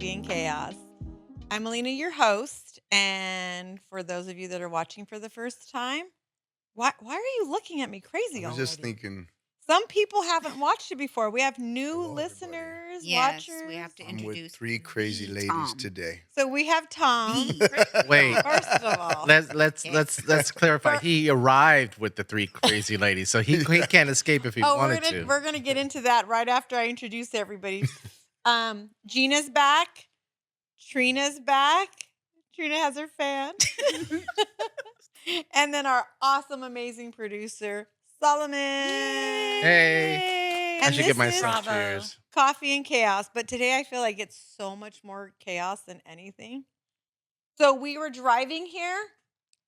Coffee and Chaos. I'm Alina, your host, and for those of you that are watching for the first time, why are you looking at me crazy I was already? just thinking, Some people haven't watched it before. We have new hello, everybody. listeners, Yes, watchers. we have to I'm with introduce three crazy the ladies Tom. today. So we have Tom. Wait. First of all, Let's clarify. For- He arrived with the three crazy ladies, so he can't escape if he wanted we're gonna get into that right after I introduce everybody. Gina's back. Trina's back. Trina has her fan. And then our awesome, amazing producer, Solomon. Hey. I And should this give myself is cheers. Coffee and Chaos. But today I feel like it's so much more chaos than anything. So we were driving here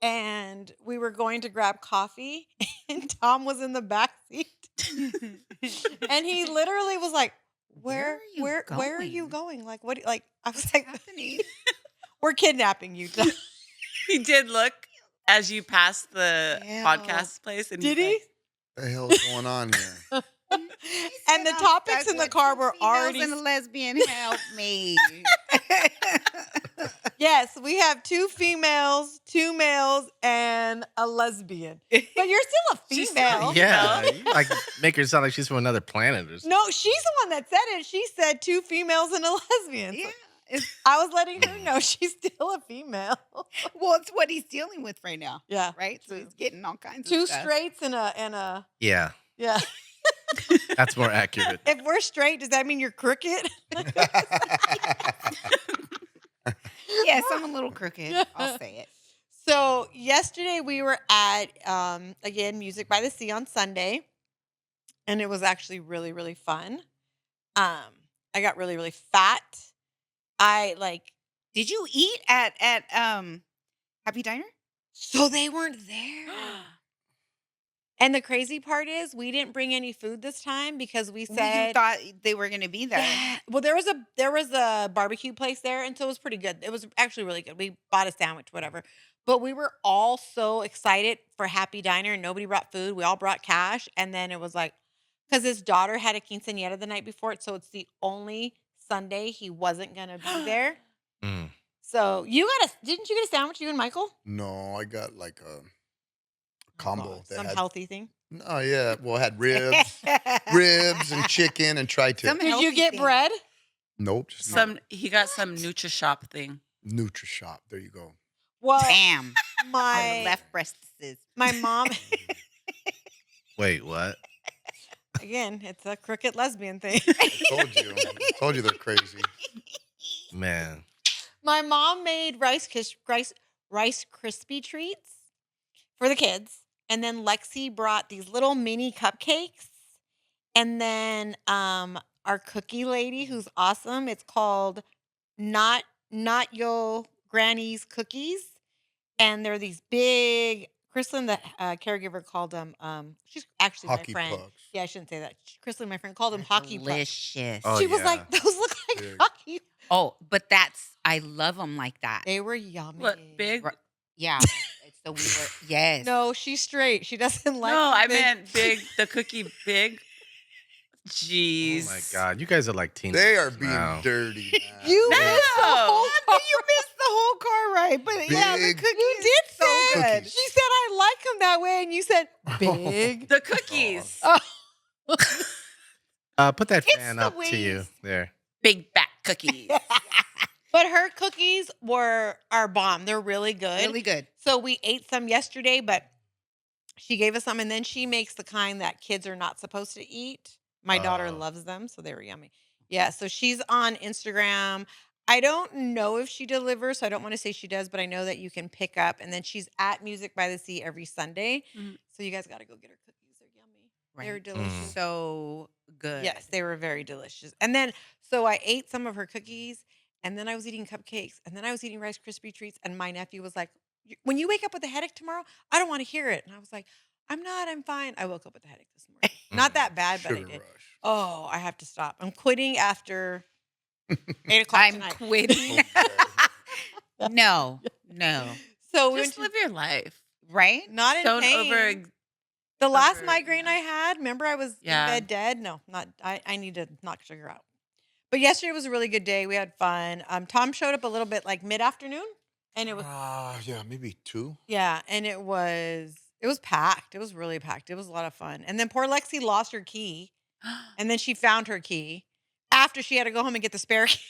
and we were going to grab coffee, and Tom was in the back seat. And he literally was like, Where are you going? Like, what? Like, I was like, happening? We're kidnapping you. Tom. He did look as you passed the Ew. podcast place. And Did he? What the hell's going on here? And the topics in the car were already. And a lesbian help me. Yes, we have 2 females, 2 males, and a lesbian. But you're still a She's female. still- Yeah, you like make her sound like she's from another planet or something. No, she's the one that said it. She said 2 females and a lesbian. So Yeah. I was letting her know she's still a female. Well, it's what he's dealing with right now, Yeah. right? So he's getting all kinds 2 of stuff. straights and a Yeah, yeah. that's more accurate. If we're straight, does that mean you're crooked? Yes, I'm a little crooked. I'll say it. So yesterday we were at again Music by the Sea on Sunday, and it was actually really, really fun. I got really, really fat. Did you eat at Happy Diner? So they weren't there. And the crazy part is we didn't bring any food this time because we Well, said you thought they were going to be there. yeah. Well, there was a barbecue place there, and so it was pretty good. It was actually really good. We bought a sandwich, whatever. But we were all so excited for Happy Diner, and nobody brought food. We all brought cash, and then it was like because his daughter had a quinceañera the night before, so it's the only Sunday he wasn't gonna be there. Mm. So didn't you get a sandwich, you and Michael? No, I got like a combo. Oh, that some had, healthy thing. Oh, yeah. Well, it had ribs and chicken and tri-tip. Some Did you healthy get thing. bread? Nope. Just he got some Nutri-Shop thing. Nutri-Shop. There you go. Well, Bam. On the my left breast is. my mom Wait, what? again, it's a crooked lesbian thing. I told you they're crazy. Man, My mom made Rice Krispie treats for the kids, and then Lexi brought these little mini cupcakes, and then our cookie lady, who's awesome. It's called Not Yo Granny's Cookies, and they're these big. Kristen, the caregiver, called them. She's actually Hockey my friend. pucks. Yeah, I shouldn't say that. Kristen, my friend, called them hockey pucks. Delicious. Oh, She was yeah. like, "Those look like Big. hockey." Oh, but I love them like that. They were yummy. What, big? Right. Yeah. So we were, yes. No, she's straight. She doesn't like. No, I big- meant big. The cookie big. Jeez. oh my God, you guys are like teenagers. They are being now. dirty. man. You No. missed the whole car. You missed the whole car ride, but yeah, the Big cookie You is did so say good. Cookies. She said I like them that way, and you said big. The cookies. Put that It's fan the up to you wings. there. Big back cookies. But her cookies are bomb. They're really good. Really good. So we ate some yesterday, but she gave us some, and then she makes the kind that kids are not supposed to eat. My daughter Oh. loves them, so they were yummy. Yeah, so she's on Instagram. I don't know if she delivers, so I don't want to say she does, but I know that you can pick up. And then she's at Music by the Sea every Sunday. Mhm. So you guys got to go get her cookies. They're yummy. They're Right. delicious. So good. Yes, they were very delicious. And then, so I ate some of her cookies, and then I was eating cupcakes, and then I was eating Rice Krispie treats. And my nephew was like, "When you wake up with a headache tomorrow, I don't want to hear it." And I was like, "I'm not. I'm fine." I woke up with a headache this morning. Not that bad, but I Sugar did. rush. Oh, I have to stop. I'm quitting after 8:00 I'm tonight. quitting. No. So we went Just to, live your life. Right? not in Don't pain. The last over- migraine I had, remember I was Yeah. in bed dead? No, not. I need to knock sugar out. But yesterday was a really good day. We had fun. Tom showed up a little bit like mid-afternoon, and it was Yeah, maybe 2. yeah, and it was packed. It was really packed. It was a lot of fun. And then poor Lexi lost her key, and then she found her key after she had to go home and get the spare key.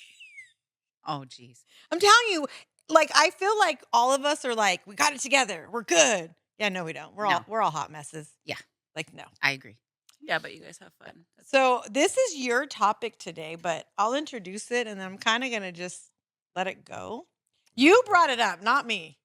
Oh, geez. I'm telling you, like I feel like all of us are like, we got it together. We're good. Yeah, no, we don't. No. We're all hot messes. Yeah. Like no. I agree. Yeah, but you guys have fun. So this is your topic today, but I'll introduce it and I'm kind of gonna just let it go. You brought it up, not me.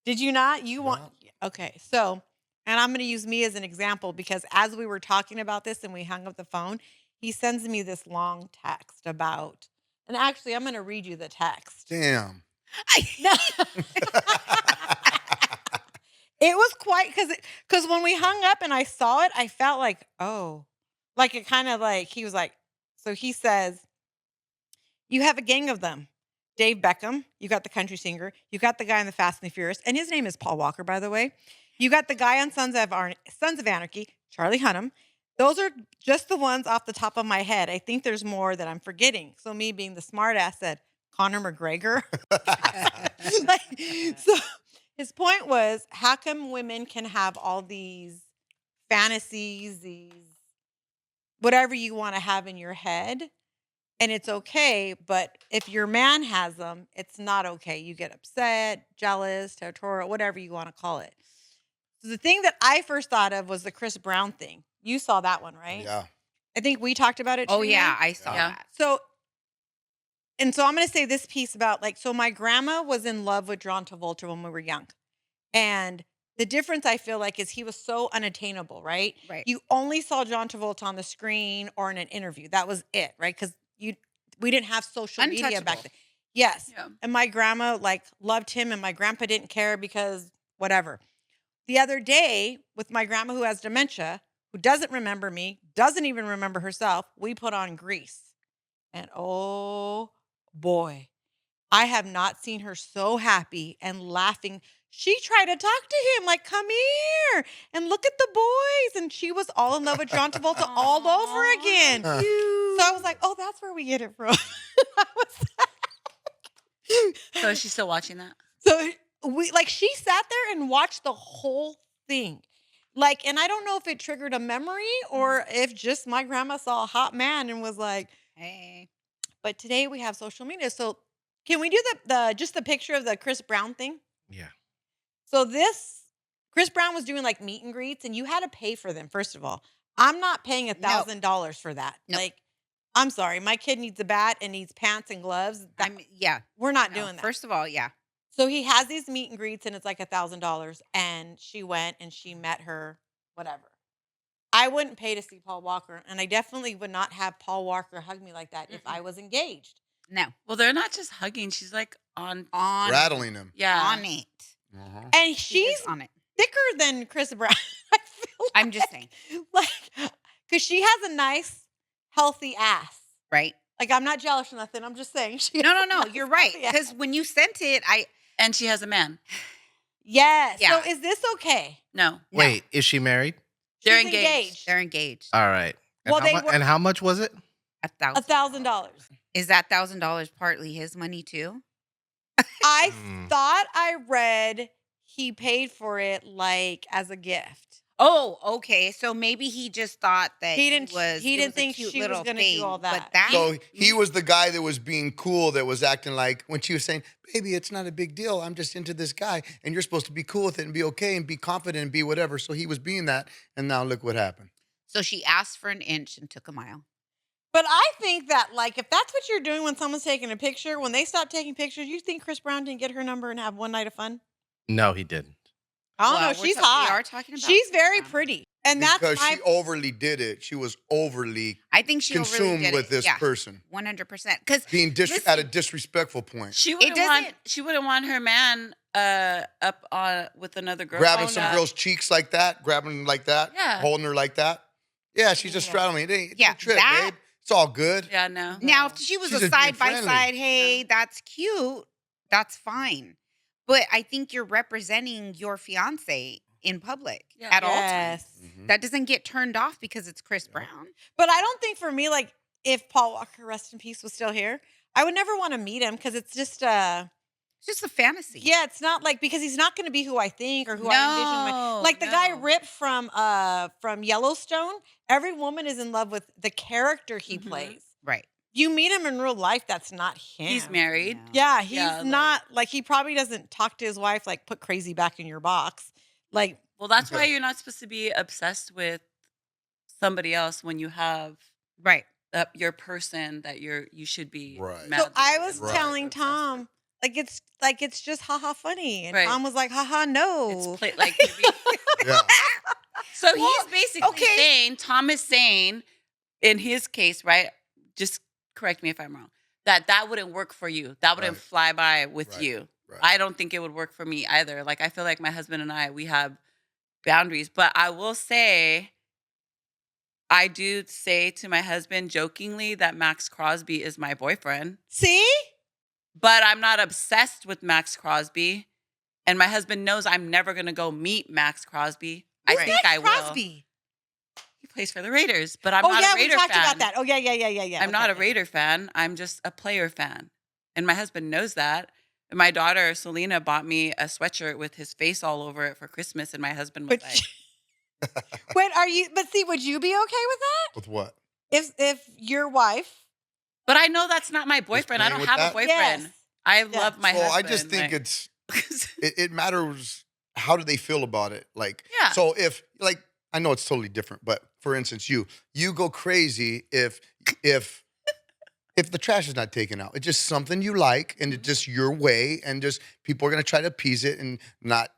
Did you not? You want okay, so and I'm gonna use me as an example because as we were talking about this and we hung up the phone, he sends me this long text about and actually I'm gonna read you the text. Damn. No. It was quite because when we hung up and I saw it, I felt like, oh, like it kind of like he was like, so he says, you have a gang of them. Dave Beckham, you got the country singer, you got the guy in the Fast and the Furious, and his name is Paul Walker, by the way. You got the guy on Sons of Anarchy, Charlie Hunnam. Those are just the ones off the top of my head. I think there's more that I'm forgetting. So me being the smart ass said Conor McGregor. So his point was, how come women can have all these fantasies, these whatever you want to have in your head, and it's okay, but if your man has them, it's not okay. You get upset, jealous, territorial, whatever you want to call it. So the thing that I first thought of was the Chris Brown thing. You saw that one, right? Yeah. I think we talked about it. Oh, Trina. yeah. I saw Yeah. that. So I'm going to say this piece about so my grandma was in love with John Travolta when we were young. And the difference I feel like is he was so unattainable, right? Right. You only saw John Travolta on the screen or in an interview. That was it, right? Because we didn't have social media back Untouchable. then. Yes. Yeah. And my grandma loved him and my grandpa didn't care because whatever. The other day with my grandma who has dementia, who doesn't remember me, doesn't even remember herself, we put on Grease. And oh boy, I have not seen her so happy and laughing. She tried to talk to him like, come here and look at the boys. And she was all in love with John Travolta all over again. Huh. So I was like, oh, that's where we get it from. So is she still watching that? So she sat there and watched the whole thing. And I don't know if it triggered a memory or if just my grandma saw a hot man and was like, Hey. but today we have social media. So can we do just the picture of the Chris Brown thing? Yeah. So Chris Brown was doing meet and greets and you had to pay for them. First of all, I'm not paying $1,000 for that. Nope. I'm sorry. My kid needs a bat and needs pants and gloves. Yeah. We're not No, doing that. First of all, yeah. So he has these meet and greets and it's like $1,000 and she went and she met her, whatever. I wouldn't pay to see Paul Walker and I definitely would not have Paul Walker hug me like that if I was engaged. No. Well, they're not just hugging. She's on. Rattling him. Yeah. On it. Uh-huh. And She is she's on it. thicker than Chris Brown. I feel I'm just saying. because she has a nice, healthy ass. Right? I'm not jealous or nothing. I'm just saying. No. You're right. healthy ass. Because when you sent it, And she has a man. Yes. Yeah. So is this okay? No. Wait, is she married? They're She's engaged. they're engaged. All right. And Well, how they mu- were- and how much was it? $1,000. Is that $1,000 partly his money too? I Hmm. thought I read he paid for it as a gift. Oh, okay. So maybe he just thought that He didn't it was a think cute she was little gonna do thing, all that. But that So he was the guy that was being cool, that was acting like when she was saying, baby, it's not a big deal. I'm just into this guy. And you're supposed to be cool with it and be okay and be confident and be whatever. So he was being that. And now look what happened. So she asked for an inch and took a mile. But I think that if that's what you're doing when someone's taking a picture, when they stop taking pictures, you think Chris Brown didn't get her number and have one night of fun? No, he didn't. I don't Well, know. we're She's We hot. are talking about She's very Chris Brown. pretty. And Because that's my she overly did it. She was overly I think she overly consumed did with it. this Yeah, person. 100%. Because Being at a disrespectful point. She wouldn't doesn't- want. She wouldn't want her man up on with another girl. Grabbing Oh, some no. girl's cheeks like that, grabbing her like that, Yeah. holding her like that. Yeah, she's just straddling me. It ain't, it's Yeah, a trip, that- babe. It's all good. Yeah, no. now if she was She's a just being side by friendly. side, hey, that's cute. That's fine. But I think you're representing your fiance in public Yeah. at all times. Yes. Mhm. That doesn't get turned off because it's Chris Brown. But I don't think for me, if Paul Walker, rest in peace, was still here, I would never want to meet him because it's just It's just a fantasy. yeah, it's not like because he's not going to be who I think or who I envision. Like the guy no. Rip from Yellowstone. Every woman is in love with the character he Mhm. plays. Right. You meet him in real life, that's not him. He's married. No. Yeah, he's Yeah, like- not like he probably doesn't talk to his wife like put crazy back in your box. Like Well, that's why Okay. you're not supposed to be obsessed with somebody else when you have Right. your person that you should be. Right. mad so with I and was Right. telling obsessed with. Tom it's just haha funny. And Right. Tom was like, haha no. It's like Yeah. so Well, he's basically okay. saying, Tom is saying, in his case, right? Just correct me if I'm wrong. That wouldn't work for you. That wouldn't Right. fly by with Right. you. Right. I don't think it would work for me either. Like I feel like my husband and I, we have boundaries. But I will say, I do say to my husband jokingly that Max Crosby is my boyfriend. See? But I'm not obsessed with Max Crosby. And my husband knows I'm never going to go meet Max Crosby. I Who's think Max I will. Crosby? He plays for the Raiders, but I'm Oh not yeah, a Raider we talked fan. about that. Oh yeah. I'm not a Okay. Raider fan. I'm just a player fan. And my husband knows that. And my daughter, Selena, bought me a sweatshirt with his face all over it for Christmas. And my husband was But like, wait, but see, would you be okay with that? With what? If your wife but I know that's not my boyfriend. I playing don't with have that? a boyfriend. Yes. I Yeah. love my Well, husband. I just think like- it matters how do they feel about it. Like, Yeah. so if like I know it's totally different, but for instance, you go crazy if the trash is not taken out. It's just something you like, and it's just your way, and just people are gonna try to appease it and not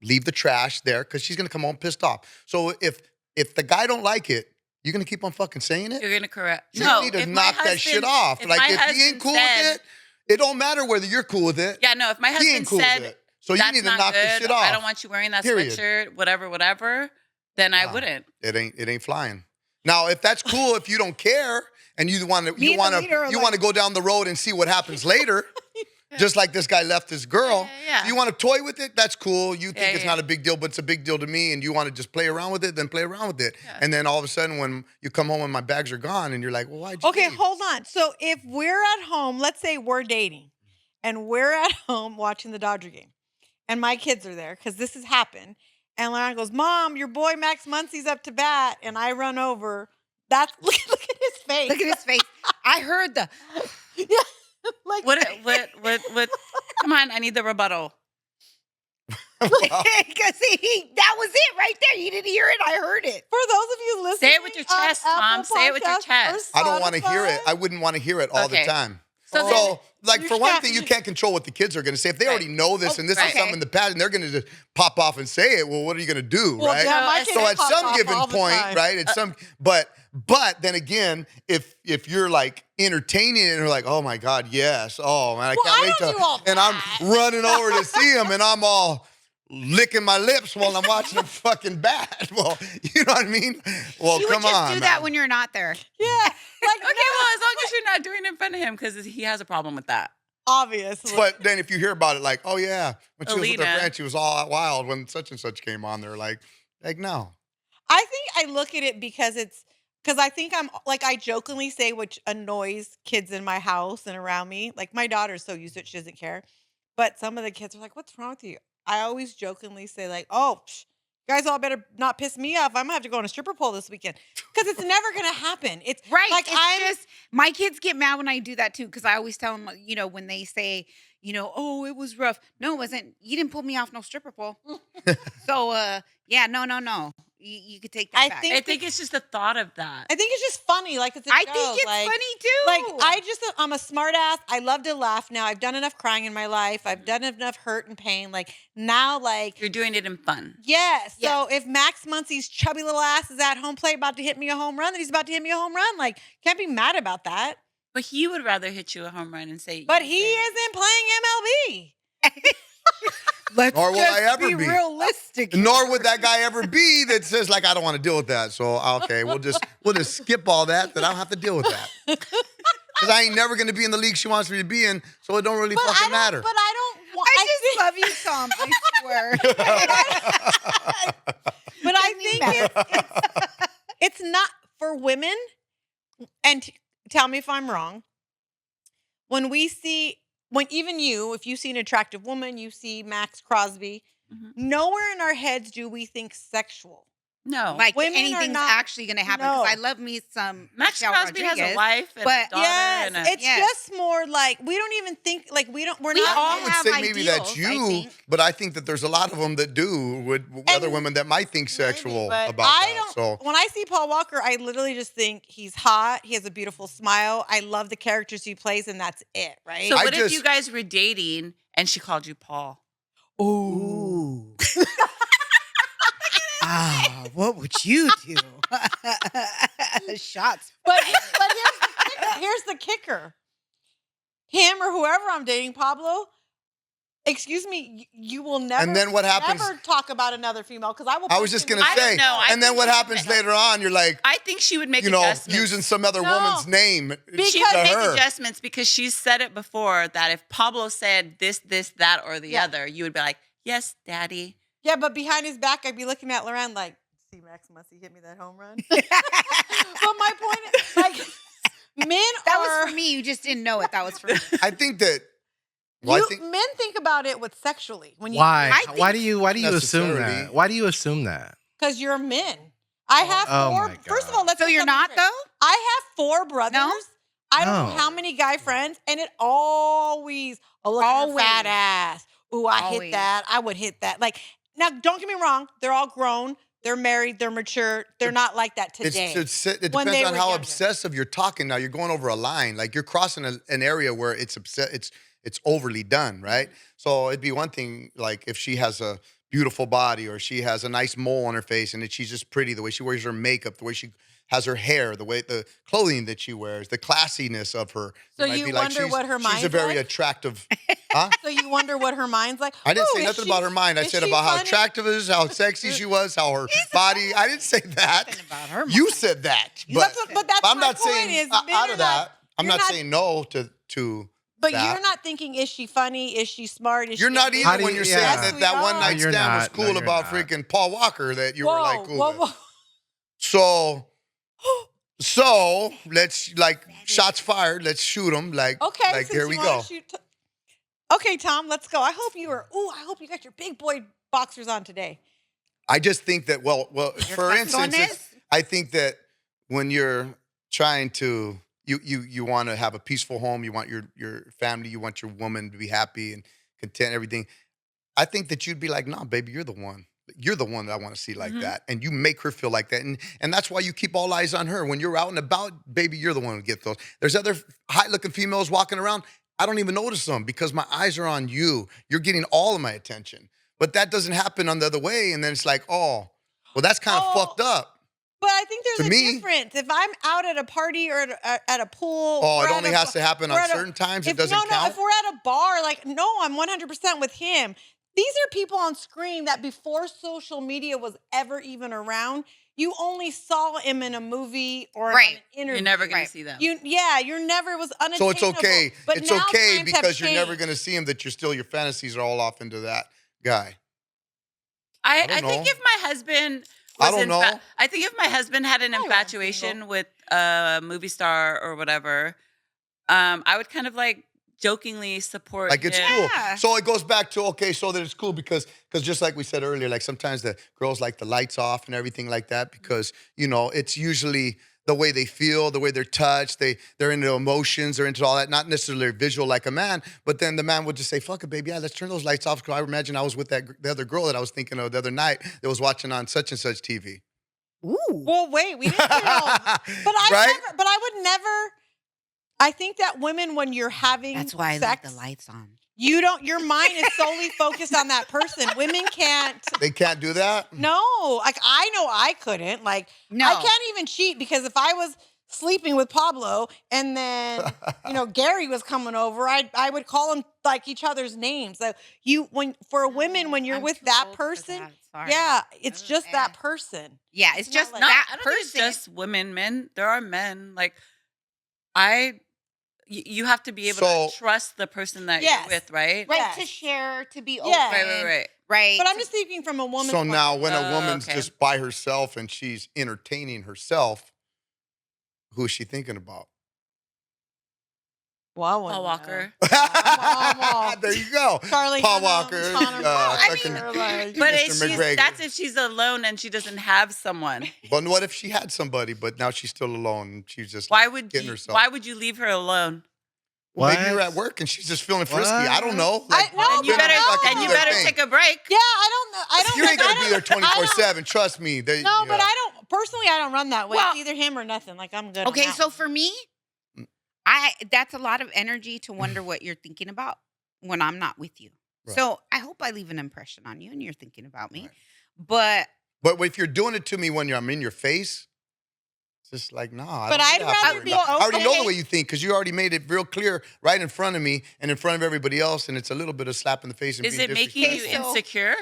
leave the trash there because she's gonna come home pissed off. So if the guy don't like it, you're gonna keep on fucking saying it. You're going to correct. You no, need to if my knock that shit husband- off. Like my if he husband ain't cool said- with it, it don't matter whether you're cool with it. Yeah, no, if my He husband ain't cool said, with it. So you that's need to not knock good, this shit off. I don't want you wearing that Period. sweatshirt, whatever, then I Wow. wouldn't. It ain't flying. Now, if that's cool, if you don't care and you want Me and the leader are to like- go down the road and see what happens later, just like this guy left his girl. Yeah. If you want to toy with it, that's cool. You think it's yeah. not a big deal, but it's a big deal to me, and you want to just play around with it, then play around with it. Yeah. And then all of a sudden, when you come home and my bags are gone, and you're like, well, why'd you Okay, leave? hold on. So if we're at home, let's say we're dating and we're at home watching the Dodger game and my kids are there because this has happened. And Leon goes, Mom, your boy Max Muncy's up to bat. And I run over. That's look at his face. Look at his face. I heard the. Yeah. Like What? Come on, I need the rebuttal. Because that was it right there. You didn't hear it. I heard it. for those of you listening, Say it with your on chest, Tom. Apple Say it with your Podcasts or chest. I don't want to hear it. Spotify, I wouldn't want to hear it all Okay. the time. So Oh. then- So, like, You for one can't- thing, you can't control what the kids are going to say. If they Right. already know this and this right. is something in the past, and they're going to just pop off and say it, well, what are you going to do, Well, right? yeah, my So kids So at pop some off given all the point, time. right? At some, but then again, if you're like entertaining it and you're like, oh my god, yes, oh man, I Well, can't I wait don't to, do all and that. I'm running over to see him, and I'm all licking my lips while I'm watching him fucking bat. Well, you know what I mean? Well, You come would just on, do man. that when you're not there. Yeah. Like, Okay, well, as long as you're not doing it in front of him, because he has a problem with that. obviously. But then if you hear about it, like, oh yeah, when she was with her Alina. friend, she was all out wild when such and such came on. They're like no. I think I look at it because I think I'm like I jokingly say which annoys kids in my house and around me. Like my daughter's so used to it she doesn't care, but some of the kids are like, "What's wrong with you?" I always jokingly say like, "Oh, you guys all better not piss me off. I'm gonna have to go on a stripper pole this weekend because it's never gonna happen." It's Right. Like It's I'm just my kids get mad when I do that too because I always tell them, when they say, oh, it was rough. No, it wasn't. You didn't pull me off no stripper pole. So, yeah, no. You could take that I back. think- I think it's just the thought of that. I think it's just funny. Like it's a I joke. think it's like, funny too. Like I'm a smart ass. I love to laugh now. I've done enough crying in my life. I've done enough hurt and pain. Like now, like You're doing it in fun. yes. So if Max Muncy's chubby little ass is at home plate about to hit me a home run, then he's about to hit me a home run. Like can't be mad about that. But he would rather hit you a home run and say, But you he say it. isn't playing MLB. Let's Nor will just I ever be. realistic. Nor would that guy ever be that says like I don't want to deal with that. So okay, we'll just skip all that. That I don't have to deal with that because I ain't never going to be in the league she wants me to be in. So it don't really But I fucking don't. matter. But I don't. Want, I just love you, Tom. I swear. But I Doesn't think matter. it's not for women and tell me if I'm wrong. When we see, when even you, if you see an attractive woman, you see Max Crosby, Mhm. nowhere in our heads do we think sexual. No. Like Women are anything's not- actually gonna happen because I No. love me some Max Michelle Crosby has a Rodriguez, wife and a but daughter. Yes, And a, it's Yes. just more like we don't even think like we're We not. all I would have say maybe that's ideals, I you, think. but I think that there's a lot of them that do with other And women that might think maybe, sexual but about I that. don't. So When I see Paul Walker, I literally just think he's hot. He has a beautiful smile. I love the characters he plays, and that's it, right? so I what if you just- guys were dating and she called you Paul? Ooh. Ah, what would you do? Shots. But here's the kicker. Him or whoever I'm dating, Pablo. Excuse me, you will never. And then what happens- Never talk about another female because I will. I was punch just you in gonna the I say, don't know. I and then think what she would happens make- later on? You're like, I think she would make you know, adjustments. using some other No. woman's name Because- She to would make her. adjustments because she's said it before that if Pablo said this, that, or the Yeah. other, you would be like, yes, daddy. Yeah, but behind his back, I'd be looking at Loren like, see, Max must he hit me that home run. But my point is, like, men That are. was for me. You just didn't know it. That was for me. I think that. Well, I think Men think about it with sexually when you. Why? I Why think- do you assume necessarily. that? Why do you assume that? Because you're men. I have Oh four. my First of God. all, let's So get you're something not straight. though? I have 4 brothers. No? I don't know No. how many guy friends, and it always, oh, look at her Always. fat ass. Ooh, I hit Always. that. I would hit that. Like, now, don't get me wrong. They're all grown. They're married. They're mature. They're not like that today. it when depends they on were how younger. obsessive you're talking. Now you're going over a line, like you're crossing an area where it's overly done, right? So it'd be one thing, like if she has a beautiful body or she has a nice mole on her face and that she's just pretty, the way she wears her makeup, the way she has her hair, the clothing that she wears, the classiness of her. So might you be like, wonder what her she's a mind's very like? attractive. Huh? So you wonder what her mind's like. I didn't Ooh, say is nothing she- about her mind. I is said she about how funny? attractive it is, how sexy she was, how her body. I didn't say that. Nothing about her You mind. said that. But that's I'm my not point saying is, out men of are that. I'm you're not saying no to. But that. you're not thinking, is she funny? Is she smart? Is You're she not ambitious? How either do when you- you're yeah. saying Yes, that we that are. one night No, you're stand was not. cool No, you're about not. freaking Paul Walker that you were like cool with. whoa. So let's like shots fired. Let's shoot them. Like Okay, like since here you we wanna go. shoot okay, Tom, let's go. I hope you got your big boy boxers on today. I just think that well, for instance, calzones? I think that when you're trying to you want to have a peaceful home, you want your family, you want your woman to be happy and content, everything. I think that you'd be like, nah, baby, you're the one. You're the one that I want to see like Mhm. that. And you make her feel like that. And that's why you keep all eyes on her. When you're out and about, baby, you're the one who gets those. There's other high-looking females walking around. I don't even notice them because my eyes are on you. You're getting all of my attention. But that doesn't happen on the other way. And then it's like, oh, well, that's kind of Oh, fucked up. But I think To there's a me- difference. If I'm out at a party or at a pool, Oh, or it at only a has to happen we're on at a- certain times. It if, doesn't no, count. if we're at a bar, like, no, I'm 100% with him. These are people on screen that before social media was ever even around, you only saw him in a movie or Right. in an interview. You're never going Right. to see them. You're never, it was unattainable. So it's okay. But It's now okay times have because you're never changed. going to see him, that you're still, your fantasies are all off into that guy. I don't think know. if my husband I was don't know. I think if my husband had an I am infatuation single. with a movie star or whatever, I would kind of like jokingly support Like it's him. cool. Yeah. So it goes back to, okay, so that it's cool because just like we said earlier, like sometimes the girls like the lights off and everything like that because, you know, it's usually the way they feel, the way they're touched, they're into emotions, they're into all that, not necessarily visual like a man, but then the man would just say, fuck it, baby, yeah, let's turn those lights off because I imagine I was with the other girl that I was thinking of the other night that was watching on such and such TV. Ooh. Well, wait, we didn't do it all. Right? But I would never. I think that women, when you're having That's why I sex, leave the lights on. you don't. Your mind is solely focused on that person. Women can't. They can't do that? No, like I know I couldn't. Like No. I can't even cheat because if I was sleeping with Pablo and then Gary was coming over, I would call them like each other's names. So for women when you're I'm with too that old for person, that. Sorry. yeah, it's just Eh. that person. Yeah, it's It's just not No, like- that I don't think it's person. just women, men. There are men. Like you have to be able So- to trust the person that Yes. you're with, right? Right, Yes. to share, to be open. Yes. Right. Right. But I'm just speaking from a woman's So point now of when view. a woman's okay. just by herself and she's entertaining herself, who is she thinking about? Well, I wouldn't Paul know. Walker. There you go. Charlie Paul Hunnam, Walker. Connor fucking Walker, like- But Mr. if she's, McGregor. that's if she's alone and she doesn't have someone. But what if she had somebody, but now she's still alone? She's just Why like, would getting you? herself. Why would you leave her alone? Well, maybe What? you're at work and she's just feeling frisky. What? I don't know. No, Then you but better, no. then you better take a break. Yeah, I don't know. I don't. You ain't like, gonna I be there don't- I don't- 24/7. Trust me. They, No, you but know. I don't. Personally, I don't run that way. Well- It's either him or nothing. Like I'm good. on Okay, that so one. for me, that's a lot of energy to wonder what you're thinking about when I'm not with you. Right. So I hope I leave an impression on you and you're thinking about me. Right. But But if you're doing it to me when I'm in your face, it's just like, nah. But I'd rather be I already know okay. the way you think because you already made it real clear right in front of me and in front of everybody else, and it's a little bit of slap in the face. And Is being it making you disrespectful. so- insecure?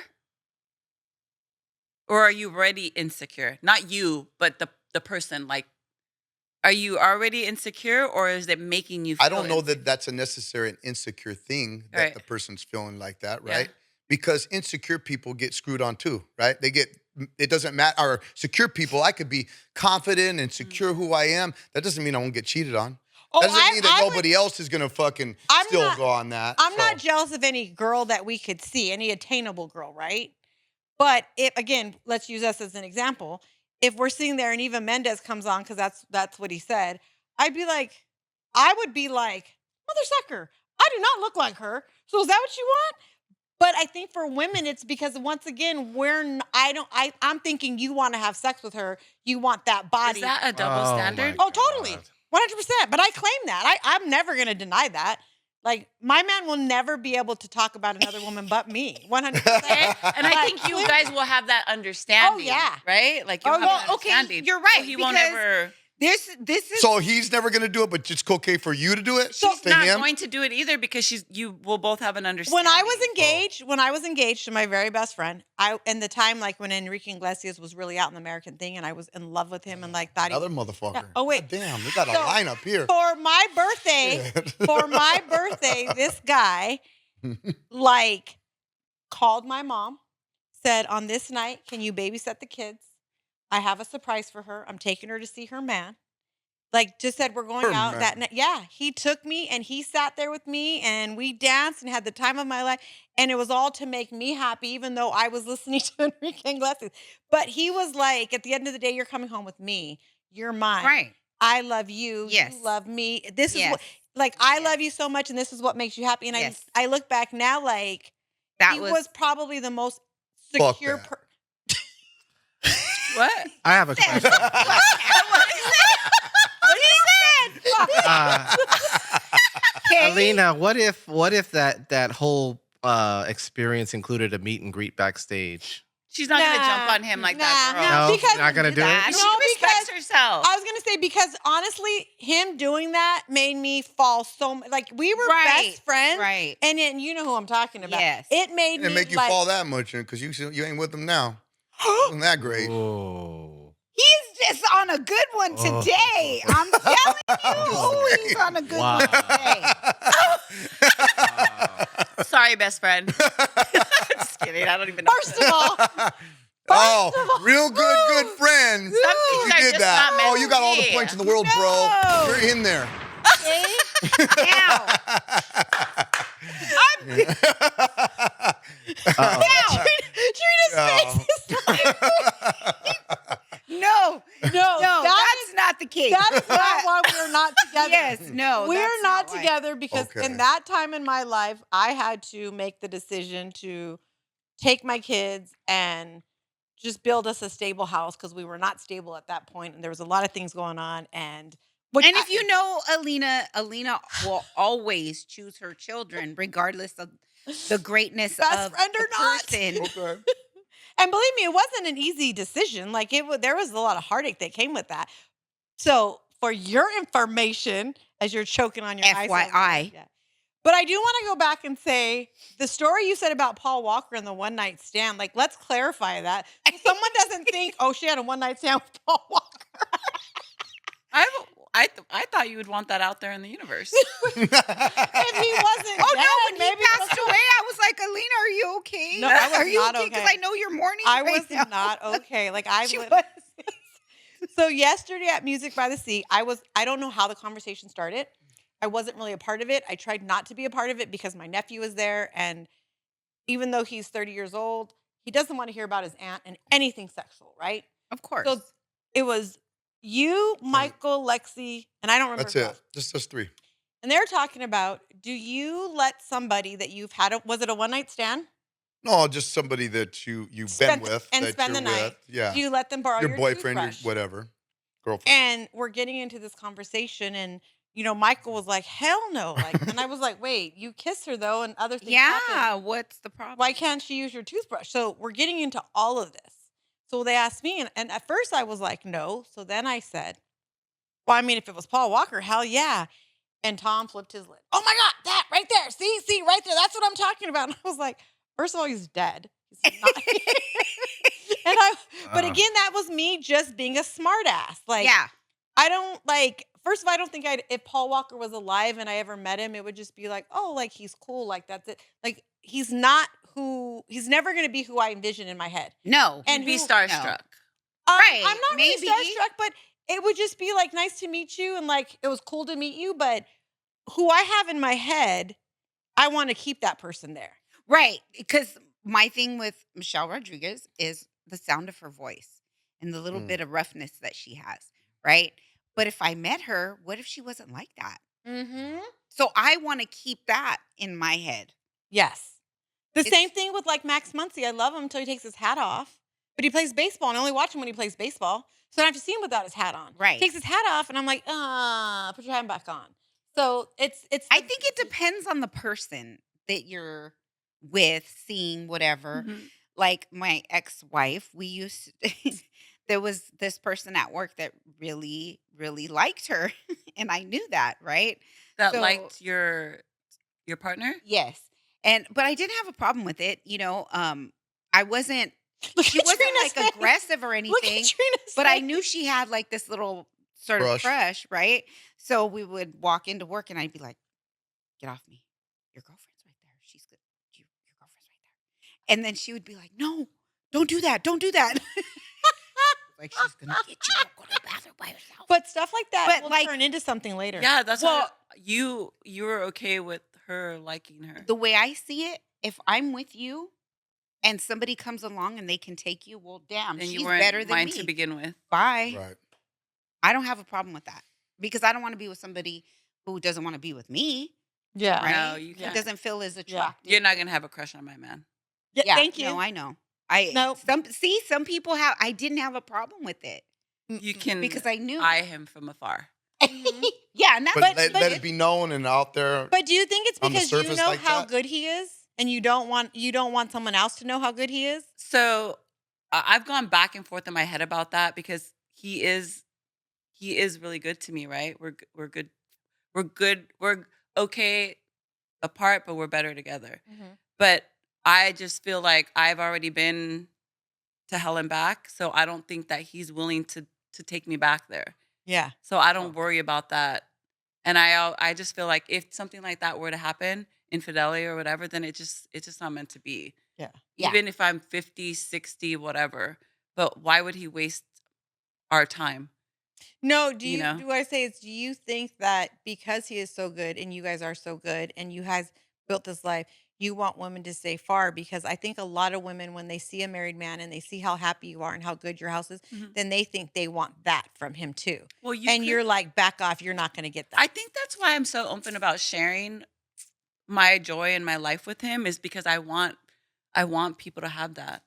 Or are you already insecure? Not you, but the person. Like, are you already insecure, or is it making you? Feel I don't know insecure? that that's a necessary and insecure thing that Right. the person's feeling like that, Yeah. right? Because insecure people get screwed on too, right? They get, it doesn't matter. Or secure people, I could be confident and secure who I am. That doesn't mean I won't get cheated on. Oh, That doesn't mean that I would- nobody else is gonna fucking I'm still not- go on that. I'm so. not jealous of any girl that we could see, any attainable girl, right? But if again, let's use us as an example. If we're sitting there and Eva Mendes comes on, because that's what he said, I would be like, mother sucker, I do not look like her. So is that what you want? But I think for women, it's because once again, I'm thinking you want to have sex with her, you want that body. Is that a double Oh, standard? my Oh, totally. God. 100%. But I claim that. I'm never going to deny that. Like, my man will never be able to talk about another woman but me. 100%. Okay? And I think you guys will have that understanding. yeah. Right? Like you'll Oh, have well, that okay, understanding. you're right, So he won't because ever. this is So he's never gonna do it, but it's okay for you to do it. So- She's to not him? going to do it either because you will both have an understanding. when I was engaged to my very best friend, in the time like when Enrique Iglesias was really out in the American thing and I was in love with him and like thought he Another motherfucker. Yeah. Oh, wait. God damn, we got a So- lineup here. for my birthday, this guy like called my mom, said on this night, can you babysit the kids? I have a surprise for her. I'm taking her to see her man. Like just said, we're going Her out man. that night. Yeah, he took me and he sat there with me and we danced and had the time of my life. And it was all to make me happy, even though I was listening to Enrique Iglesias. But he was like, at the end of the day, you're coming home with me. You're mine. right. I love you. Yes. You love me. This is Yes. what, like, I Yes. love you so much, and this is what makes you happy. And Yes. I look back now, like, That he was, was probably the most Fuck secure that. What? I have a question. Uh, okay. Alina, what if that whole experience included a meet and greet backstage? She's not gonna jump on him like that, Nah, girl. no. No, because you're not gonna do that. it. She No, respects because herself. I was gonna say because honestly, him doing that made me fall so much. Like we were Right. best friends, Right. and then you know who I'm talking about. Yes. It made It didn't me make you like, fall that much because you ain't with them now. Wasn't that great? Oh. He's just on a good one Oh. today. I'm telling you. Oh, he's on a good Wow. one today. Sorry, best friend. Just kidding. I don't even know. First of all, Oh, real good friend. Some You things are did just that. not meant Oh, you to got all the be. points in the world, No. bro. You're in there. Now, Uh-oh. Trina's face is like, no, no, that's not the case. that is not But- why we're not together. Yes, no, We're that's not why. together because Okay. in that time in my life, I had to make the decision to take my kids and just build us a stable house because we were not stable at that point, and there was a lot of things going on. And If you know Alina will always choose her children regardless of the greatness Best of friend or the not. person. Okay. and believe me, it wasn't an easy decision. Like there was a lot of heartache that came with that. So for your information, as you're choking on your ice over there, FYI. yeah. But I do want to go back and say the story you said about Paul Walker and the one night stand. Like, let's clarify that. So someone doesn't think, oh, she had a one night stand with Paul Walker. I thought you would want that out there in the universe. If he wasn't, Oh dead, no! When he maybe passed away, I was like, Alina, are you okay? No, I was are you not okay? Because okay. I know you're mourning. I right was now. not okay. Like I She would. was. So yesterday at Music by the Sea, I don't know how the conversation started. I wasn't really a part of it. I tried not to be a part of it because my nephew was there, and even though he's 30 years old, he doesn't want to hear about his aunt and anything sexual, right? Of course. So it was you, Michael, Lexi, and I don't remember That's who it. else. Just us three. And they're talking about, do you let somebody that you've had was it a one night stand? No, just somebody that you've been Spend with, and that spend you're the night. with. Yeah. Do you let them borrow Your your boyfriend, your toothbrush? whatever. Girlfriend. And we're getting into this conversation, and Michael was like, "Hell no!" Like, and I was like, "Wait, you kiss her though, and other things happen. Yeah. What's the problem? Why can't she use your toothbrush?" So we're getting into all of this. So they asked me, and at first I was like, "No." So then I said, "Well, I mean, if it was Paul Walker, hell yeah." And Tom flipped his lid. "Oh my God, that right there. See, right there. That's what I'm talking about." And I was like, first of all, he's dead. He's not. But Uh, again, that was me just being a smartass. Like, Yeah. I don't like. First of all, I don't think if Paul Walker was alive and I ever met him, it would just be like, oh, like he's cool, like that's it. Like he's not he's never going to be who I envision in my head. No. And You'd be who- starstruck. Right, I'm not maybe. really starstruck, but it would just be like nice to meet you and like it was cool to meet you. But who I have in my head, I want to keep that person there. Right. Because my thing with Michelle Rodriguez is the sound of her voice and the little Mm. bit of roughness that she has. Right. But if I met her, what if she wasn't like that? Mm-hmm. So I want to keep that in my head. Yes. The It's- same thing with like Max Muncy. I love him until he takes his hat off. But he plays baseball and I only watch him when he plays baseball. So I don't have to see him without his hat on. Right. Takes his hat off and I'm like, put your hat back on. So it's I think it depends on the person that you're with, seeing, whatever. Mhm. Like my ex-wife, we used there was this person at work that really, really liked her. And I knew that, right? That So- liked your partner? Yes. But I didn't have a problem with it. I wasn't Look she at wasn't Trina's like face. aggressive or Look anything. at Trina's But I face. knew she had like this little sort of crush, right? So we would walk into work and I'd be like, get off me. Your girlfriend's right there. She's good. Your girlfriend's right there. And then she would be like, no, don't do that. Don't do that. Like she's going to get you. Don't go to the bathroom by yourself. But stuff like that But, will like- turn into something later. Yeah, that's Well- why you were okay with her liking her. The way I see it, if I'm with you and somebody comes along and they can take you, well, damn, and she's you weren't better than mine me. to begin with. Bye. Right. I don't have a problem with that because I don't want to be with somebody who doesn't want to be with me. Yeah. Right? No, you Who can't. doesn't feel as attractive. You're not gonna have a crush on my man. Yeah, thank you. No, I know. Nope. Some people have. I didn't have a problem with it You can because I knew. eye him from afar. Yeah, and that's But, But- let it be known and out there. But do you think it's On the because you surface know like how that? good he is and you don't want someone else to know how good he is? So I've gone back and forth in my head about that because he is really good to me, right? We're good. We're good. We're okay apart, but we're better together. But I just feel like I've already been to hell and back, so I don't think that he's willing to take me back there. Yeah. So I don't worry about that. And I just feel like if something like that were to happen, infidelity or whatever, then it's just not meant to be. Yeah. Yeah. Even if I'm 50, 60, whatever. But why would he waste our time? No, You know? do I say it's do you think that because he is so good and you guys are so good and you guys built this life, you want women to stay far? Because I think a lot of women, when they see a married man and they see how happy you are and how good your house is, Mhm. then they think they want that from him too. Well, You're like, back off, you're not gonna get that. I think that's why I'm so open about sharing my joy and my life with him is because I want people to have that.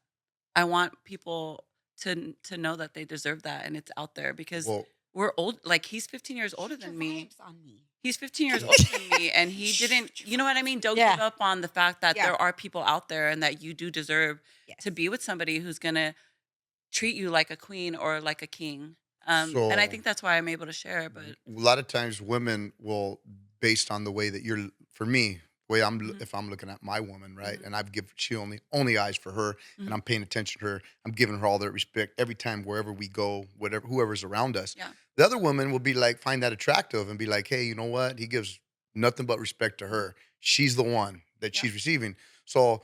I want people to know that they deserve that and it's out there because Well, we're old. Like he's 15 years older Put your than me. vibes on me. He's 15 years older than me, and he didn't. You know what I mean? Don't Yeah. give up on the fact that Yeah. there are people out there and that you do deserve Yes. to be with somebody who's gonna treat you like a queen or like a king. And I So- think that's why I'm able to share. But a lot of times women will, based on the way that you're, for me, the way Mhm. if I'm looking at my woman, right, Mhm. and she only eyes for her, Mhm. and I'm paying attention to her, I'm giving her all that respect every time wherever we go, whoever's around us. Yeah. The other woman will be like, find that attractive and be like, hey, you know what? He gives nothing but respect to her. She's the one that Yeah. she's receiving. So,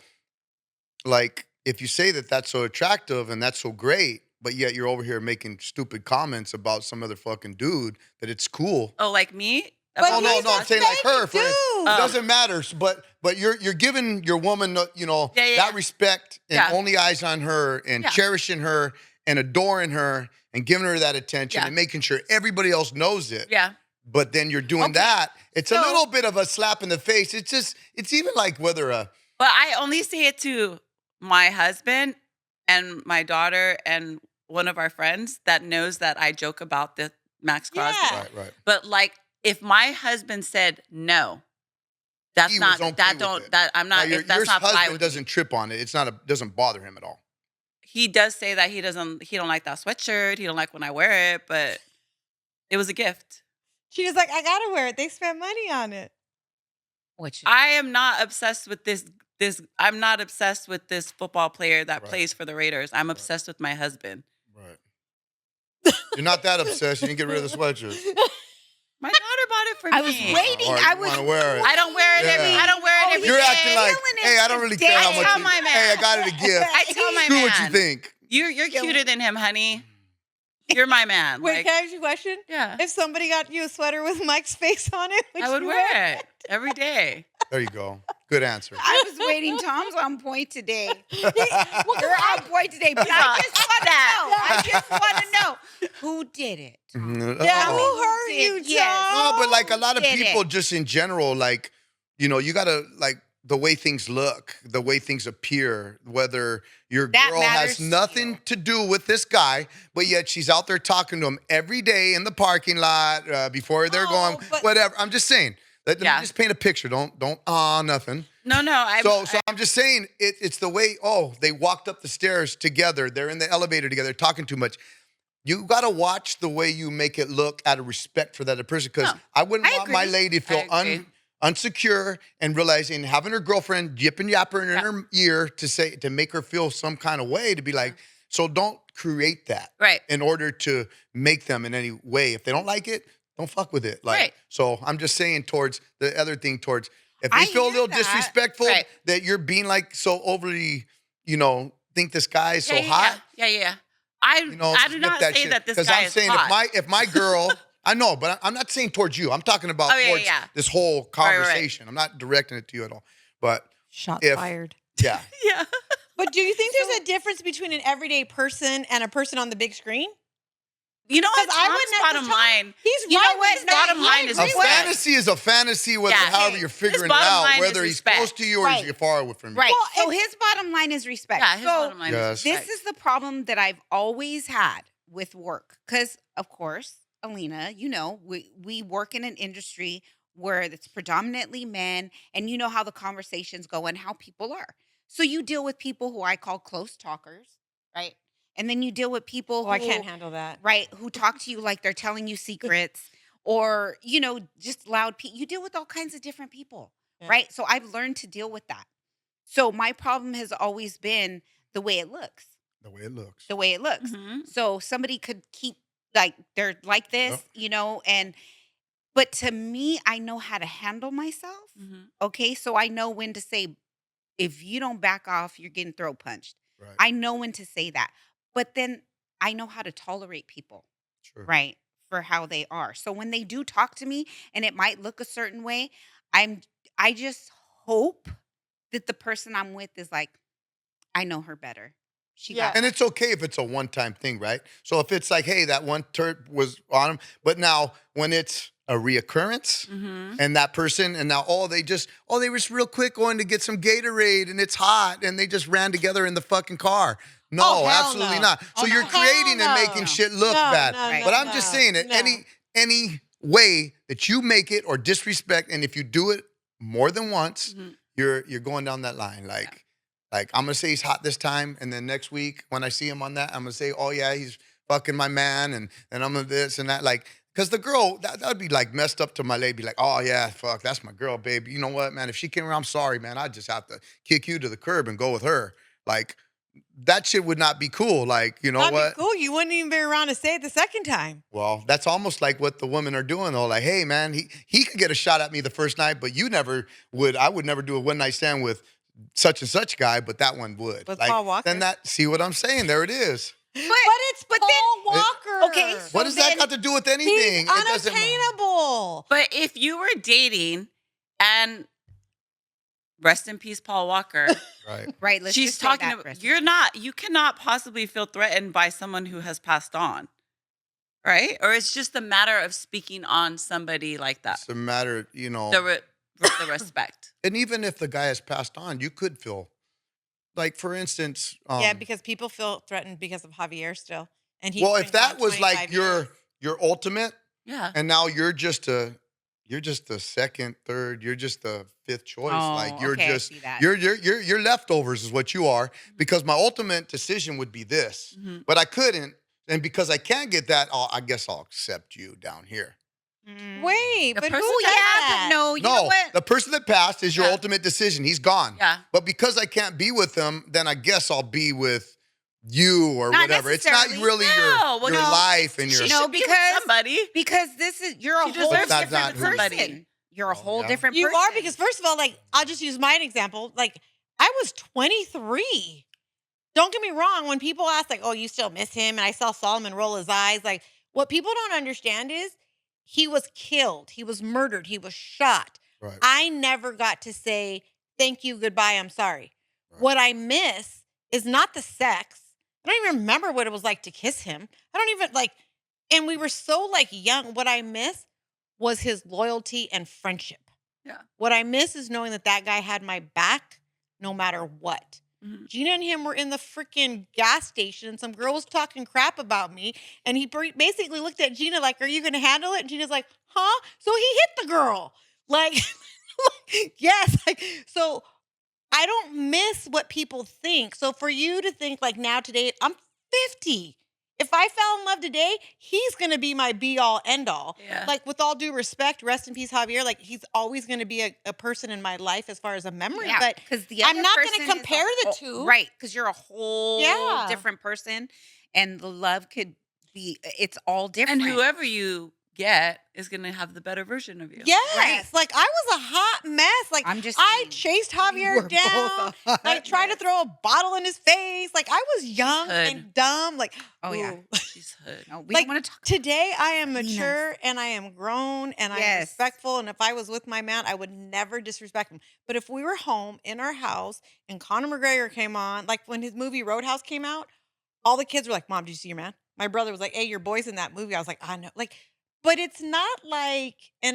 like, if you say that that's so attractive and that's so great, but yet you're over here making stupid comments about some other fucking dude, that it's cool. oh, like me? But Oh no, he's no, a I'm saying like her. fake For instance. dude. It doesn't matter. But you're giving your woman, that respect and Yeah. only eyes on her and Yeah. cherishing her and adoring her and giving her that attention Yeah. and making sure everybody else knows it. Yeah. But then you're doing Okay, that. It's a so- little bit of a slap in the face. It's even like whether But I only say it to my husband and my daughter and one of our friends that knows that I joke about the Max Crosby. Yeah. right. But like, if my husband said no, that's He not was okay that with don't it. that I'm Now, not. your If that's not fly husband with doesn't me. trip on it. It's not doesn't bother him at all. He does say that he don't like that sweatshirt. He don't like when I wear it, but it was a gift. She was like, I gotta wear it. They spent money on it. Which I am not obsessed with this. I'm not obsessed with this football player that Right. plays for the Raiders. I'm obsessed with my husband. Right. You're not that obsessed. You can get rid of the sweatshirt. My daughter bought it for me. I was waiting. All right, I you was. wanna wear it. I don't wear it every. Yeah. I don't wear it every You're day. acting like, feeling it hey, I don't really care how today. much. I tell my man. Hey, I got it a gift. I tell my Screw man. what you think. You're cuter than him, honey. You're my man. Wait, Like, can I ask you a question? yeah, If somebody got you a sweater with Mike's face on it, I would you wear it every day. There you go. Good answer. I was waiting. Tom's on point today. You're Oh, on point today. But I just want to know. I just want to know who did it. Yeah, Oh. who hurt you, Yes. Tom? No, but like a lot of Did people it. just in general, like, you gotta like the way things look, the way things appear, whether your That girl matters has to nothing you. to do with this guy, but yet she's out there talking to him every day in the parking lot before they're Oh, going, but- whatever. I'm just saying. Let me Yeah. just paint a picture. Don't nothing. No, So I'm just saying it's the way. Oh, they walked up the stairs together. They're in the elevator together, talking too much. You got to watch the way you make it look out of respect for that other person. Because No, I wouldn't I want my agree. lady to feel I agree. unsecure and realizing having her girlfriend yipping yapping in her ear to make her feel some kind of way to be like. So don't create that Right. in order to make them in any way. If they don't like it, don't fuck with it. Like Right. so, I'm just saying towards the other thing towards. If they I feel a hear little that. disrespectful Right. that you're being like so overly, think this guy is so yeah, hot, Yeah. I do skip not say shit. that this 'Cause guy I'm is saying hot. if my girl, I know, but I'm not saying towards you. I'm talking about Oh, yeah, towards yeah. this whole right. conversation. I'm not directing it to you at all. But Shots If- fired. yeah, yeah. But do you think there's a difference between an everyday person and a person on the big screen? You know what? 'Cause I Tom's wouldn't have bottom to talk- line. He's You know right. what? His bottom line is a respect. fantasy is a fantasy, whether Yeah. however you're figuring it bottom out, line is whether he's respect. close to you or Right. he's far away from you. Right. Well, so his bottom line is respect. Yeah, his so bottom line Yes. is this respect. is the problem that I've always had with work. Because, of course, Alina, we work in an industry where it's predominantly men, and you know how the conversations go and how people are. So you deal with people who I call close talkers, right? And then you deal with people Oh, who I can't handle that. right, who talk to you like they're telling you secrets or, just loud people. You deal with all kinds of different people, Yeah. right? So I've learned to deal with that. So my problem has always been the way it looks, The way it looks. the way it looks. Mhm. So somebody could keep like they're like this, but to me, I know how to handle myself. Mhm. Okay. So I know when to say, if you don't back off, you're getting throat punched. Right. I know when to say that. But then I know how to tolerate people, Sure. right? For how they are. So when they do talk to me and it might look a certain way, I just hope that the person I'm with is like, I know her better. She Yeah. got And it's okay if it's a one-time thing, right? So if it's like, hey, that one turd was on him, but now when it's a reoccurrence Mhm. and that person, and now, they were just real quick going to get some Gatorade and it's hot and they just ran together in the fucking car. No, Oh, hell absolutely no. not. So Oh, you're no. creating Hell and no. making shit look No, bad. no, But I'm just saying that no. any way that you make it or disrespect, and if you do it more than once, Mhm. you're going down that line. Like I'm gonna say he's hot this time, and then next week when I see him on that, I'm gonna say, oh yeah, he's fucking my man, and I'm gonna this and that. Like, because the girl that would be like messed up to my lady, be like, oh yeah, fuck, that's my girl, baby. You know what, man? If she came around, I'm sorry, man. I just have to kick you to the curb and go with her. Like that shit would not be cool. Like, you know That'd what? be cool. You wouldn't even be around to say it the second time. Well, that's almost like what the women are doing though. Like, hey man, he could get a shot at me the first night, but you never would. I would never do a one night stand with such and such guy, but that one would. With like, Paul Walker? Then see what I'm saying? There it is. it's but Paul then Walker. okay, What so does that then got to do with He's anything? It doesn't. unattainable. But if you were dating and rest in peace, Paul Walker. Right. right, let's She's just say talking that, about Chris. you cannot possibly feel threatened by someone who has passed on. Right? Or it's just a matter of speaking on somebody like that. It's a matter, The respect. and even if the guy has passed on, you could feel like, for instance, Yeah, because people feel threatened because of Javier still. And he's well, been if that gone was like 25 years. your ultimate, Yeah. and now you're just the second, third, you're just the fifth choice. Like Oh, you're okay, I just see that. you're leftovers is what you are. Because my ultimate decision would be this, Mhm. but I couldn't, and because I can't get that, I guess I'll accept you down here. Wait, The but person who that- said Yeah, that? but no, you know No, what? the person that passed is your Yeah. ultimate decision. He's gone. Yeah. But because I can't be with them, then I guess I'll be with you or Not whatever. It's not necessarily. really No, well, your no. life and She your. No, should be with because- somebody. Because you're a She whole deserves to be different with somebody. person. You're a Oh, whole yeah. different You person. are because first of all, like I'll just use my example. Like I was 23. Don't get me wrong. When people ask, like, "Oh, you still miss him?" and I saw Solomon roll his eyes, like what people don't understand is he was killed, he was murdered, he was shot. Right. I never got to say thank you, goodbye, I'm sorry. Right. What I miss is not the sex. I don't even remember what it was like to kiss him. I don't even like, and we were so like young. What I miss was his loyalty and friendship. Yeah. What I miss is knowing that that guy had my back no matter what. Mhm. Gina and him were in the freaking gas station and some girl was talking crap about me. And he basically looked at Gina like, are you going to handle it? And Gina's like, huh? So he hit the girl. Like, yes. Like, so I don't miss what people think. So for you to think like now today, I'm 50. If I fell in love today, he's going to be my be all end all. Yeah. Like with all due respect, rest in peace, Javier. Like he's always going to be a person in my life as far as a memory. Yeah, But because the I'm other not gonna person is a compare the whole- two. right? Because you're a whole Yeah. different person, and the love could be. It's all different. And whoever you get is going to have the better version of you. yes, Right. like I was a hot mess. Like I'm just I saying, chased you Javier were both down. a hot Like tried to mess. throw a bottle in his face. Like I was young hood. and dumb. Like Oh, yeah. ooh. She's hood. No, we Like, don't want to talk. Today I am Venus. mature and I am grown and I am Yes. respectful. And if I was with my man, I would never disrespect him. But if we were home in our house and Conor McGregor came on, like when his movie Roadhouse came out, all the kids were like, Mom, did you see your man? My brother was like, hey, your boy's in that movie. I was like, I know. Like, but it's not like my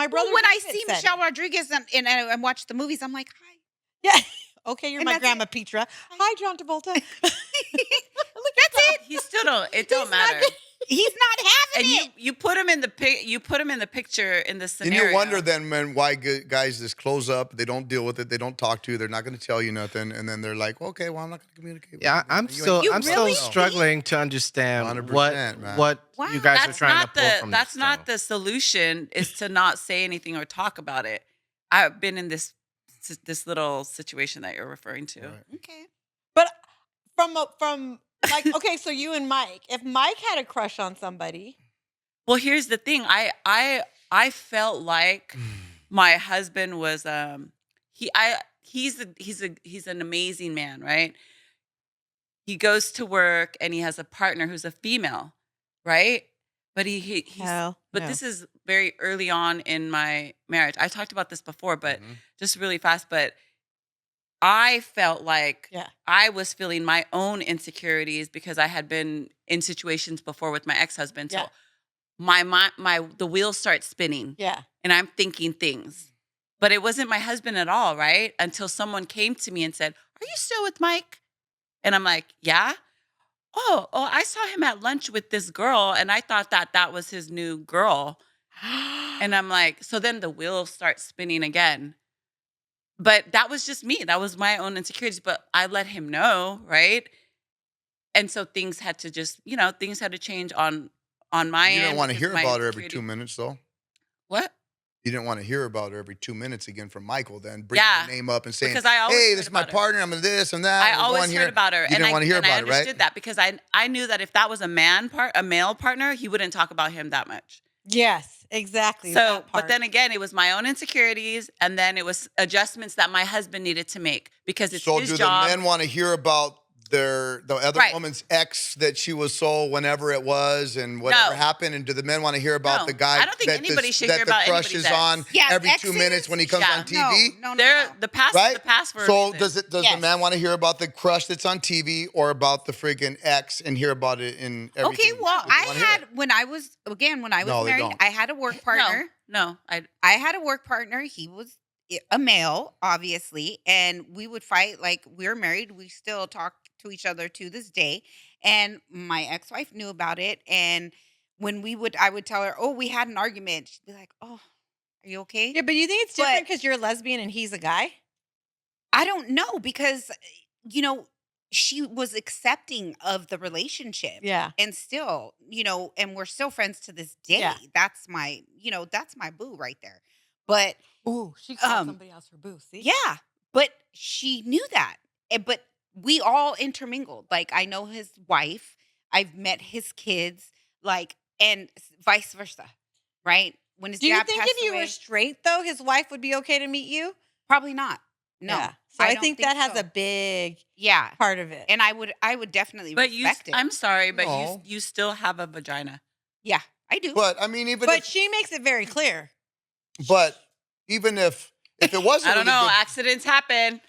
brother. Well, when I David see said Michelle it. Rodriguez and watch the movies, I'm like, hi. Yeah. Okay, you're And my that's grandma Petra. Hi, John Travolta. That's it. He still don't. It don't He's not matter. good. He's not And having it. you put him in the picture in the And scenario. you wonder then, man, why guys just close up. They don't deal with it. They don't talk to you. They're not going to tell you nothing. And then they're like, okay, well, I'm not going to communicate. with Yeah, you. I'm You still ain't- You I'm really? still struggling to understand 100%, man. what Wow. you guys are That's trying to not pull the from that's this not show. the solution is to not say anything or talk about it. I've been in this little situation that you're referring to. Right. Okay. But from like, okay, so you and Mike, if Mike had a crush on somebody, Well, here's the thing. I felt like my husband was he's an amazing man, right? He goes to work and he has a partner who's a female, right? But he's hell, but no. this is very early on in my marriage. I talked about this before, but Mhm. just really fast. But I felt like Yeah. I was feeling my own insecurities because I had been in situations before with my ex-husband. So Yeah. the wheels start spinning Yeah. and I'm thinking things. But it wasn't my husband at all, right? Until someone came to me and said, "Are you still with Mike?" And I'm like, "Yeah." Oh, I saw him at lunch with this girl and I thought that was his new girl. And I'm like, so then the wheels start spinning again. But that was just me. That was my own insecurities. But I let him know, right? And so things had to things had to change on my end. You didn't want to because hear my about her every insecurity- 2 minutes, though. What? You didn't want to hear about her every 2 minutes again from Michael. Then bring Yeah. her name up and saying, Because I always "Hey, heard this is my about her. partner. I'm in this and that." I We're always going heard here." about her. You didn't want to hear and I about it, right? understood that because I knew that if that was a male partner, he wouldn't talk about him that much. Yes, exactly. So, that but part. then again, it was my own insecurities, and then it was adjustments that my husband needed to make because it's So his do job. the men want to hear about the other Right. woman's ex that she was sold whenever it was and whatever No. happened? And do the men want to hear about No. the guy I don't think that anybody should that hear the about crush anybody's is on ex. Yeah, every 2 exes? minutes when he comes Yeah. on TV? No. The past Right? is the past for a So reason. does the Yes. man want to hear about the crush that's on TV or about the freaking ex and hear about it in everything? Okay, well, Would you I wanna hear it? had when I was No, they married, don't. I had a work partner. No. I had a work partner. He was a male, obviously, and we would fight like we're married. We still talk to each other to this day. And my ex-wife knew about it. And when I would tell her, "Oh, we had an argument." She'd be like, "Oh, are you okay?" Yeah, but you think it's different But- because you're a lesbian and he's a guy? I don't know because she was accepting of the relationship. Yeah. And still, and we're still friends to this day. Yeah. That's my boo right there. But Ooh, she called Um, somebody else her boo. See? yeah, but she knew that. But we all intermingled. Like I know his wife, I've met his kids, and vice versa, right? When his Do you dad think passed if you were away- straight though, his wife would be okay to meet you? probably not. No, Yeah. So I don't think that has so. a big yeah, part of it. and I would definitely But respect it. I'm sorry, but No. you still have a vagina. yeah, I do. But I mean, even But if, she makes it very clear. but even if it was, I don't know. Accidents happen.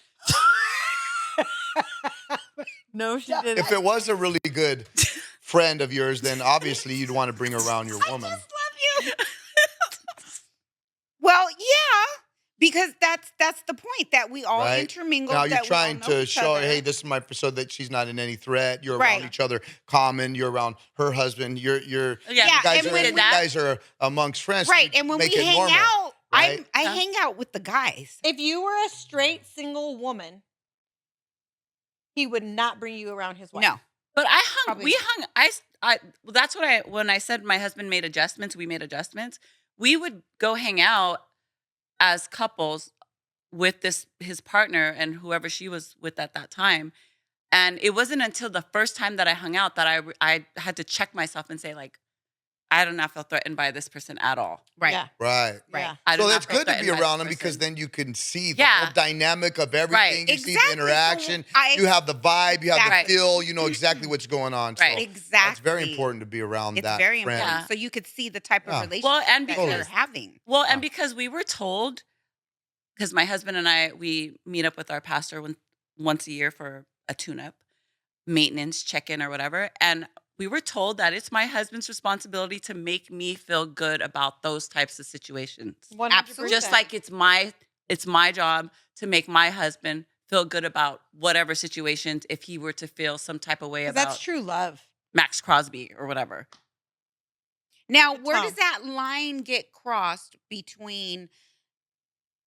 No, she didn't. if it was a really good friend of yours, then obviously you'd want to bring around your woman. Well, yeah, because that's the point that we all Right. intermingle. Now you're that we all trying know to each show, other. hey, this is so that she's not in any threat. You're Right. around each other, common. You're around her husband. You're Yeah, Yeah, you guys and are when you we- guys are amongst friends. so right, you and when make we it hang normal, out, right? I hang out with the guys. If you were a straight single woman, he would not bring you around his wife. No, But Probably we not. hung, well, that's what when I said my husband made adjustments, we made adjustments. We would go hang out as couples with his partner and whoever she was with at that time. And it wasn't until the first time that I hung out that I had to check myself and say, like, I do not feel threatened by this person at all. right, Yeah. Right. right. Yeah. I do So not that's feel good to be threatened by around this them because person. then you can see the Yeah. whole dynamic of everything. You see the Exactly. So interaction. I- you have the vibe. You have Exactly. the feel. You know exactly what's going on. Right. So Exactly. that's very important to be around It's that very friend. important. Yeah. So you could see the type of Yeah. relationship Well, and that because- they're having. Well, Yeah. and because we were told, because my husband and I, we meet up with our pastor once a year for a tune-up, maintenance, check-in or whatever. And we were told that it's my husband's responsibility to make me feel good about those types of situations. 100%. Just like it's my job to make my husband feel good about whatever situations if he were to feel some type of way 'Cause about that's true love. Max Crosby or whatever. Now, Good where Tom. does that line get crossed between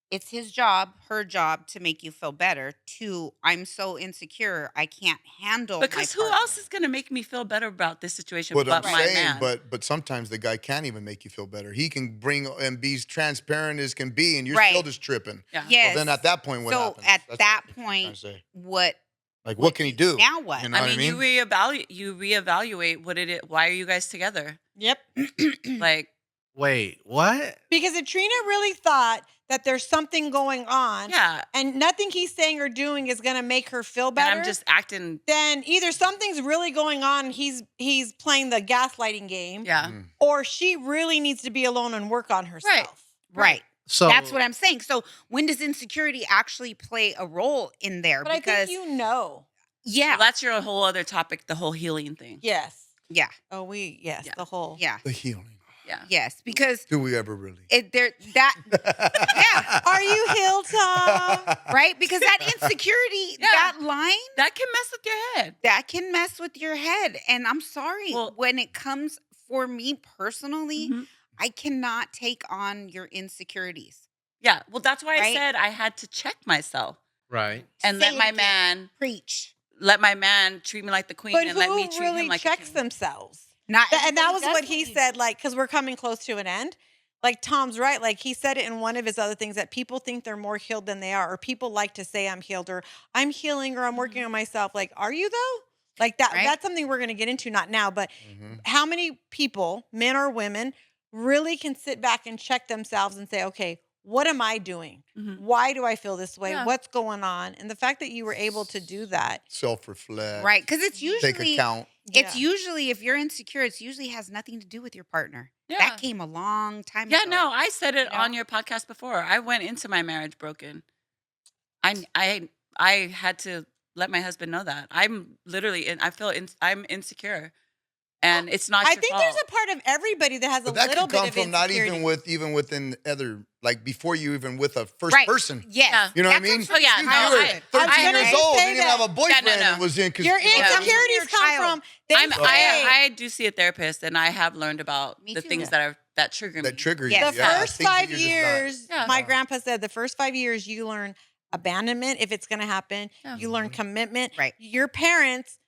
it's his job, her job to make you feel better, to I'm so insecure I can't handle Because my who partner. else is going to make me feel better about this situation But but I'm my saying, man? but sometimes the guy can't even make you feel better. He can bring and be as transparent as can be, and you're Right. still just tripping. Yeah. Yes. Well, then at that point, what So happens? at That's that what I'm trying point, to say. what Like, what can he do? now what? You know I what mean, you reevaluate what it is. Why are you guys together? Yep. Like, Wait, what? Because if Trina really thought that there's something going on yeah. and nothing he's saying or doing is going to make her feel And better, I'm just acting. then either something's really going on, he's playing the gaslighting game, Yeah. Mm. or she really needs to be alone and work on herself. Right. So That's what I'm saying. So when does insecurity actually play a role in there? But Because I think you know. yeah, Well, that's your whole other topic, the whole healing thing. Yes. yeah, Oh, Yeah. the whole. yeah, The healing. Yeah. yes. Because Do we ever really? yeah, Are you healed, Tom? right. Because that insecurity, Yeah. that line, That can mess with your head. that can mess with your head. And I'm sorry, Well- when it comes for me personally, Mhm. I cannot take on your insecurities. Yeah. Well, that's why I Right? said I had to check myself right. and Say let it my again. man Preach. treat me like the queen But and let me who treat really him like checks a king. themselves? Not And that everybody was does what he you said, do. like, because we're coming close to an end. Like, Tom's right. Like, he said it in one of his other things that people think they're more healed than they are, or people like to say I'm healed, or I'm healing, or I'm working on myself. Like, are you though? Like that. Right. That's something we're going to get into, not now, but Mhm. how many people, men or women, really can sit back and check themselves and say, okay, what am I doing? Mhm. Why do I feel this way? Yeah. What's going on? And the fact that you were able to do that. Self-reflect. Right. Because it's Take usually, account. it's Yeah. usually, if you're insecure, it's usually has nothing to do with your partner. Yeah. That came a long time Yeah, ago. no, I said it You on know? your podcast before. I went into my marriage broken. I had to let my husband know that. I'm literally I'm insecure. And it's not I your think fault. there's a part of everybody that has a But that little could bit come of from not insecurity. even within other, like before you even with a first Right. person. Yes. Yeah. You know what I That mean? comes from Oh, yeah, your no, You were childhood. 13 I was years gonna old, say didn't even that. have a boyfriend, no. and was in because Your Yeah. insecurities Your come child. from they I'm, say I do see a therapist, and I have learned about Me the too. things Yeah. that trigger me. that trigger Yes. you. the Yeah, first things that 5 you're just not- years, Yeah. my grandpa said the first 5 years you learn abandonment if it's going to happen. Yeah. You learn commitment. Right. Your parents,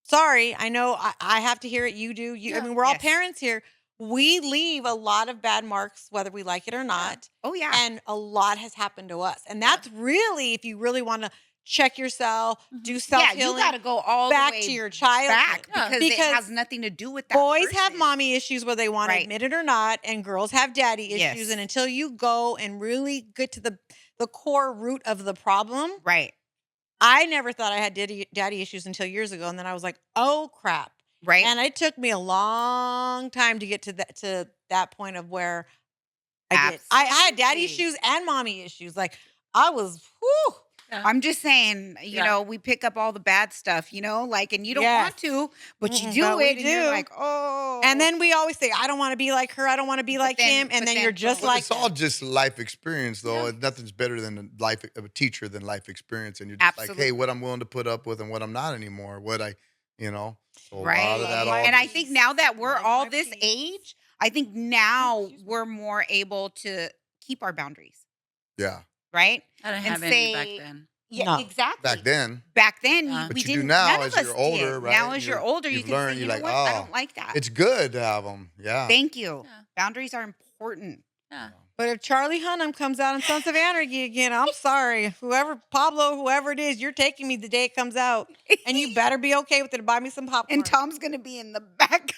sorry, I know I have to hear it. You do. I Yeah. mean, we're all Yes. parents here. We leave a lot of bad marks, whether we like it or not. Oh, yeah. And a lot has happened to us. And that's really, if you really want to check yourself, do self Yeah, you healing, got to go all back the way to your childhood. back Yeah. because it Because has nothing to do with that. Boys have person. mommy issues whether they want to Right. admit it or not, and girls have daddy Yes. issues. And until you go and really get to the core root of the problem, Right. I never thought I had daddy issues until years ago. And then I was like, oh crap. Right. And it took me a long time to get to that point of where I did. I had daddy Absolutely. issues and mommy issues. Like I was, whew. I'm just saying, you Yeah. know, we pick up all the bad stuff, you know, like, and you don't Yes. want to, but you Mm-mm, do but we it, and you're do. like, oh. And then we always say, I don't want to be like her. I don't want to be like him. And but then then you're just boom. Well, like it's all them. just life experience, though. Yeah. Nothing's better than a teacher than life experience, and you're just like, Absolutely. hey, what I'm willing to put up with and what I'm not anymore. What I, so a lot Right. of that all. And I just- think now that we're Life all my this peace. age, I think now we're more able to keep our boundaries, yeah, right? I didn't And have any back say- then. Yeah, No. exactly. back then. Back then, Yeah. But we you do didn't. now None as of us you're older, did. right? Now, as you're older, you you've can learned, say, you're you know like, what? I oh, don't like that. it's good to have them. Yeah. Thank you. Yeah. Boundaries are important. Yeah. But if Charlie Hunnam comes out in Sons of Anarchy again, I'm sorry. Whoever it is, you're taking me the day it comes out. And you better be okay with it. Buy me some popcorn. And Tom's gonna be in the back.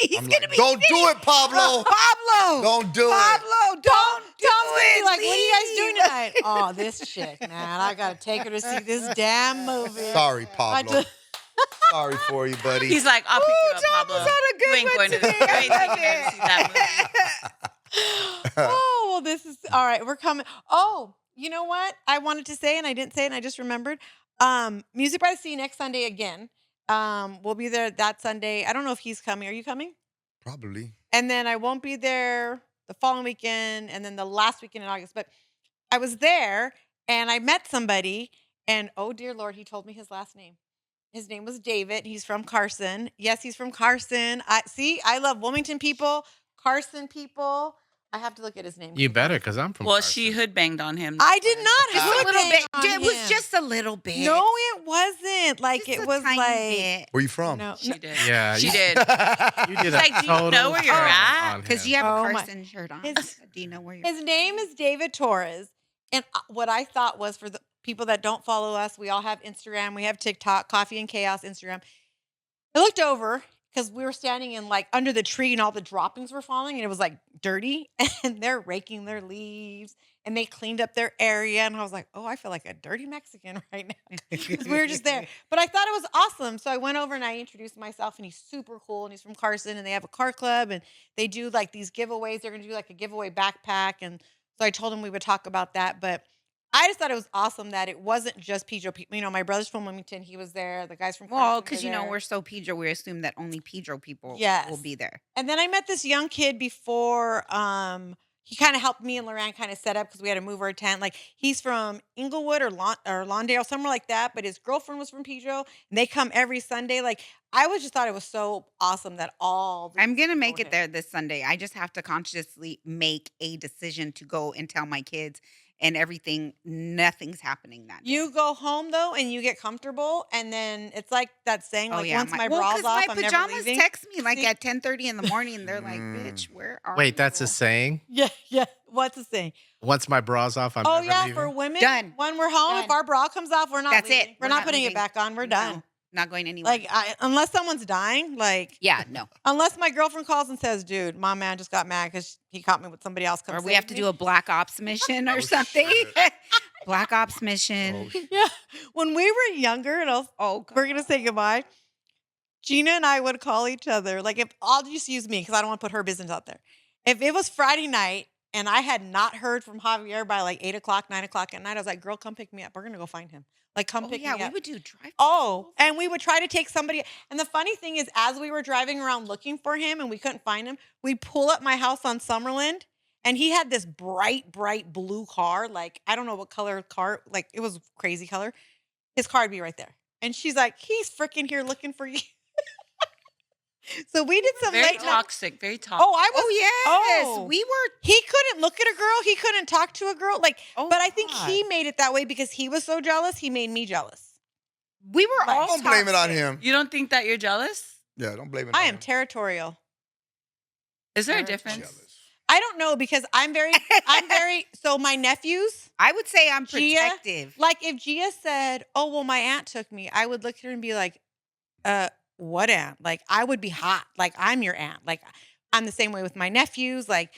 He's I'm gonna like, be. don't do sitting- it, Pablo. Pablo. Don't do it. Pablo, don't do Tom's gonna it. be like, what are you guys doing leave." tonight? Oh, this chick, man. I gotta take her to see this damn movie. Sorry, I Pablo. just- Sorry for you, buddy. He's like, I'll pick you up, Tom Pablo. was on a good You ain't one going to today. you I ain't love taking her to see that movie. Oh, well, this is all right. We're coming. Oh, you know what? I wanted to say and I didn't say it and I just remembered. Music by the Sea next Sunday again. We'll be there that Sunday. I don't know if he's coming. Are you coming? Probably. And then I won't be there the following weekend and then the last weekend in August. But I was there and I met somebody and oh dear Lord, he told me his last name. His name was David. He's from Carson. Yes, he's from Carson. I love Wilmington people, Carson people. I have to look at his name. You better, because I'm from Well, Carson. she hood banged on him. I did not. Just a hood little bang bit. on It was him. just a little bit. No, it wasn't. Like Just it a was tiny like bit. Where you from? no. She did. Yeah, She you- did. You did a Like, do you know total where you're turn at? on Because him. you have Oh a my- Carson shirt on. His- Do you know where you're His name is David Torres. And what I thought was for the people that don't follow us, we all have Instagram, we have TikTok, Coffee and Chaos Instagram. I looked over because we were standing in like under the tree and all the droppings were falling and it was like dirty and they're raking their leaves and they cleaned up their area. And I was like, oh, I feel like a dirty Mexican right now because we were just there. But I thought it was awesome. So I went over and I introduced myself and he's super cool and he's from Carson and they have a car club and they do like these giveaways. They're going to do like a giveaway backpack. And so I told him we would talk about that. But I just thought it was awesome that it wasn't just Pedro people. You know, my brother's from Wilmington. He was there. The guys from Well, Carson because were you know there. we're so Pedro, we assume that only Pedro people Yes. will be there. And then I met this young kid before. He kind of helped me and Loran kind of set up because we had to move our tent. Like he's from Inglewood or Lawndale, somewhere like that. But his girlfriend was from Pedro, and they come every Sunday. Like I was just thought it was so awesome that all. these I'm gonna people make were it there this Sunday. I just have to consciously make a decision to go and tell my kids and everything. Nothing's happening that day. You go home though, and you get comfortable, and then it's like that saying, like once my well, bra's 'cause off, my I'm never pajamas leaving. text me like See? at 10:30 in the morning. They're like, Mm. "Bitch, where are Wait, that's you?" a saying? Yeah. What's the saying? Once my bra's off, I'm Oh never yeah, leaving? for women, Done. when we're home, if Done. our bra comes off, we're not. That's leaving. it. We're not putting it back on. We're done. Not going anywhere. Like, unless someone's dying, like, yeah, no. unless my girlfriend calls and says, dude, my man just got mad because he caught me with somebody else. Or we have to do a Black Ops mission or Oh, something. shit. Black Ops mission. Oh, Yeah. When we were younger, and Oh, God. we're going to say goodbye, Gina and I would call each other. Like, if I'll just use me because I don't want to put her business out there. If it was Friday night and I had not heard from Javier by like 8 o'clock, 9 o'clock at night, I was like, girl, come pick me up. We're going to go find him. Like, come Oh, pick yeah, me we up. would do drive. Oh, and we would try to take somebody. And the funny thing is, as we were driving around looking for him and we couldn't find him, we'd pull up my house on Summerlin and he had this bright, bright blue car. Like, I don't know what color car, like, it was crazy color. His car would be right there. And she's like, he's freaking here looking for you. So we did some Very late night. toxic. Very toxic. Oh, I was. Oh, yes. Oh. We were. He couldn't look at a girl. He couldn't talk to a girl. Like, Oh, but I think God. he made it that way because he was so jealous. He made me jealous. We were all. Don't blame it on toxic. him. You don't think that you're jealous? Yeah, don't blame it I on am him. territorial. Is there a Very difference? Jealous. I don't know because I'm very, so my nephews, I would say I'm Gia? protective. like if Gia said, oh, well, my aunt took me, I would look at her and be like, what aunt? Like, I would be hot. Like, I'm your aunt. Like, I'm the same way with my nephews. Like,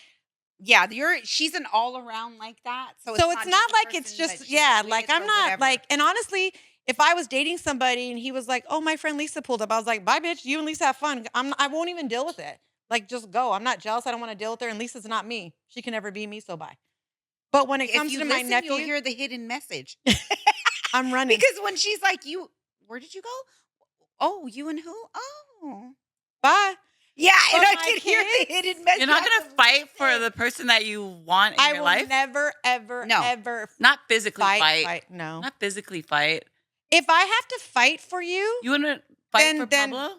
Yeah, she's an all around like that. So it's just not the like it's person that just, she's yeah, with like I'm or not whatever. like, and honestly, if I was dating somebody and he was like, oh, my friend Lisa pulled up, I was like, bye, bitch. You and Lisa have fun. I won't even deal with it. Like, just go. I'm not jealous. I don't want to deal with her. And Lisa's not me. She can never be me. So bye. But when it If comes you to my listen, nephew, you'll hear the hidden message. I'm running. Because when she's like, where did you go? Oh, you and who? Oh. Bye. Yeah, and But I my can hear the kids- hidden message. You're not gonna fight for the person that you want in I your will life. never, ever, No. ever Not physically fight. fight. No. Not physically fight. If I have to fight for you, You wanna fight for Then- Pablo?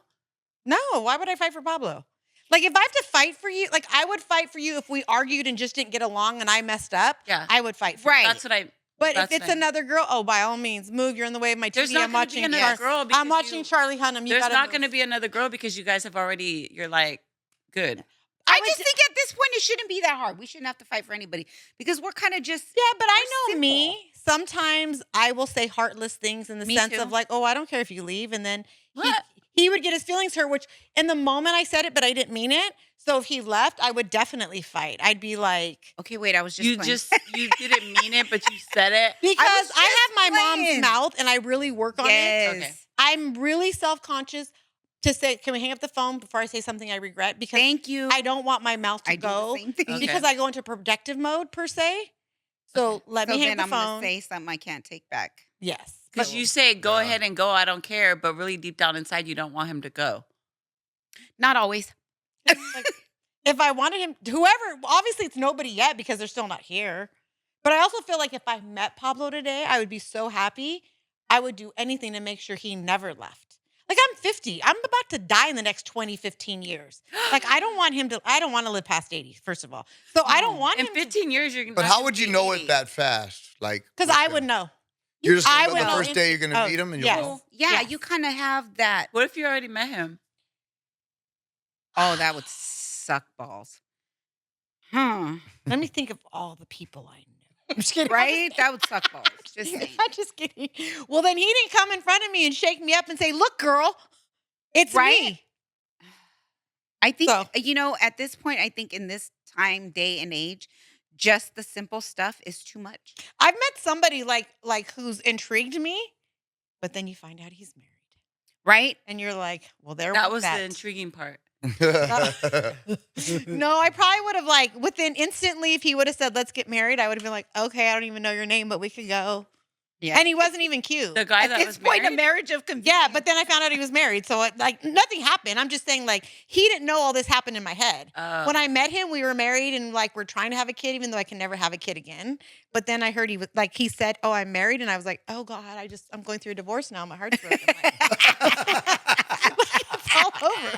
no. Why would I fight for Pablo? Like, if I have to fight for you, like, I would fight for you if we argued and just didn't get along and I messed up. Yeah. I would fight for Right. you. That's what I. But if that's it's what I- another girl, oh, by all means, move. You're in the way of my There's TV. not I'm gonna be watching another girl because I'm watching you- Charlie Hunnam. You There's gotta not move. going to be another girl because you guys have already. You're like good. I would just d- think at this point it shouldn't be that hard. We shouldn't have to fight for anybody because we're kind of just. Yeah, but I We're know me. Sometimes I will say heartless things in the Me sense too. of like, oh, I don't care if you leave. And then What? he would get his feelings hurt, which in the moment I said it, but I didn't mean it. So if he left, I would definitely fight. I'd be like, Okay, wait. I was just. You playing. just you didn't mean it, but you said it. because just I have my mom's playing. mouth and I really work on it. Yes. Okay. I'm really self-conscious to say, can we hang up the phone before I say something I regret? Because Thank you. I don't want my mouth to I do go the same thing. Okay. because I go into protective mode per se. So let So me hang then up I'm the phone. gonna say something I can't take back. Yes. Because But- you say go Yeah. ahead and go, I don't care, but really deep down inside you don't want him to go. Not always. like, if I wanted him, whoever, obviously it's nobody yet because they're still not here. But I also feel like if I met Pablo today, I would be so happy. I would do anything to make sure he never left. Like, I'm 50. I'm about to die in the next 20, 15 years. Like, I don't want him to, I don't want to live past 80, first of all. So I don't want In him 15 years, you're. But not how gonna would you be know 80. it that fast? Like, because with I him? would know. You're just I gonna would know the know first day you're gonna oh, meet him, and yes. you'll Yeah, Yes. you kind of have that. What if you already met him? Oh, that would suck balls. Huh. Let me think of all the people I know. I'm just kidding. Right? That would suck balls. Just saying. I'm just kidding. Well, then he didn't come in front of me and shake me up and say, look, girl, it's Right? me. I think, So- at this point, I think in this time, day, and age, just the simple stuff is too much. I've met somebody like who's intrigued me, but then you find out he's married. Right? And you're like, well, there That was was the that. intriguing part. No, I probably would have like within instantly if he would have said, let's get married, I would have been like, okay, I don't even know your name, but we could go. Yeah. And he wasn't even cute. The guy At that this was point, married? a marriage of convenience. Yeah, but then I found out he was married. So like nothing happened. I'm just saying like he didn't know all this happened in my head. When I met him, we were married and like we're trying to have a kid, even though I can never have a kid again. But then I heard he was like he said, "Oh, I'm married," and I was like, "Oh God, I'm going through a divorce now. My heart's broken." It's all over.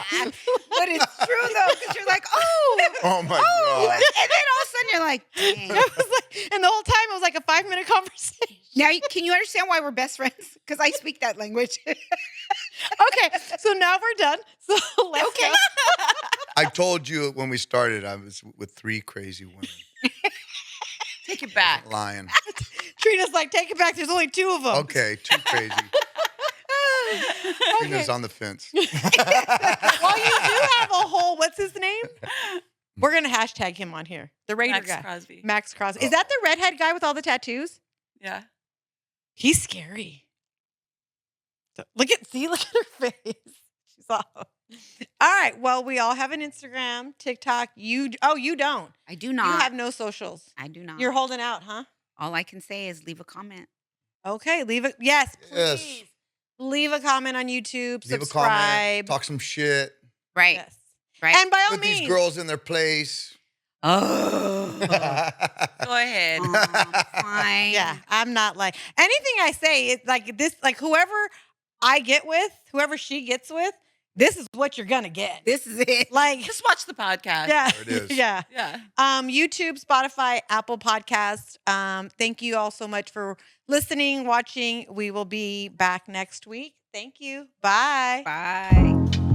But it's true, though, because you're like, oh, Oh my oh. god! And then all of a sudden you're like, dang. It was like, and the whole time it was like a 5-minute conversation. Now, can you understand why we're best friends? Because I speak that language. Okay, so now we're done. So let's Okay. go. I told you when we started, I was with 3 crazy women. Take it back. Lying. Trina's like, take it back. There's only 2 of them. Okay, 2 crazy. Fingers Okay. on the fence. Well, you do have a whole. What's his name? We're gonna hashtag him on here. The Raider Max guy, Crosby. Max Crosby. Is that the redhead guy with all the tattoos? Yeah. He's scary. Look at her face. She's all. All right. Well, we all have an Instagram, TikTok. You don't. I do You not. have no socials. I do not. You're holding out, huh? All I can say is leave a comment. Okay, leave it. Yes, Yes. please. Leave a comment on YouTube. Leave a Subscribe. comment. Talk some shit. Right. Yes. Right. And by all Put means, these girls in their place. Oh. Go ahead. Fine. yeah, I'm not like anything I say. It's like this. Like whoever I get with, whoever she gets with, this is what you're gonna get. This is it. Like, Just watch the podcast. yeah, There it is. yeah. Yeah. YouTube, Spotify, Apple Podcast. Thank you all so much for listening, watching. We will be back next week. Thank you. Bye. Bye.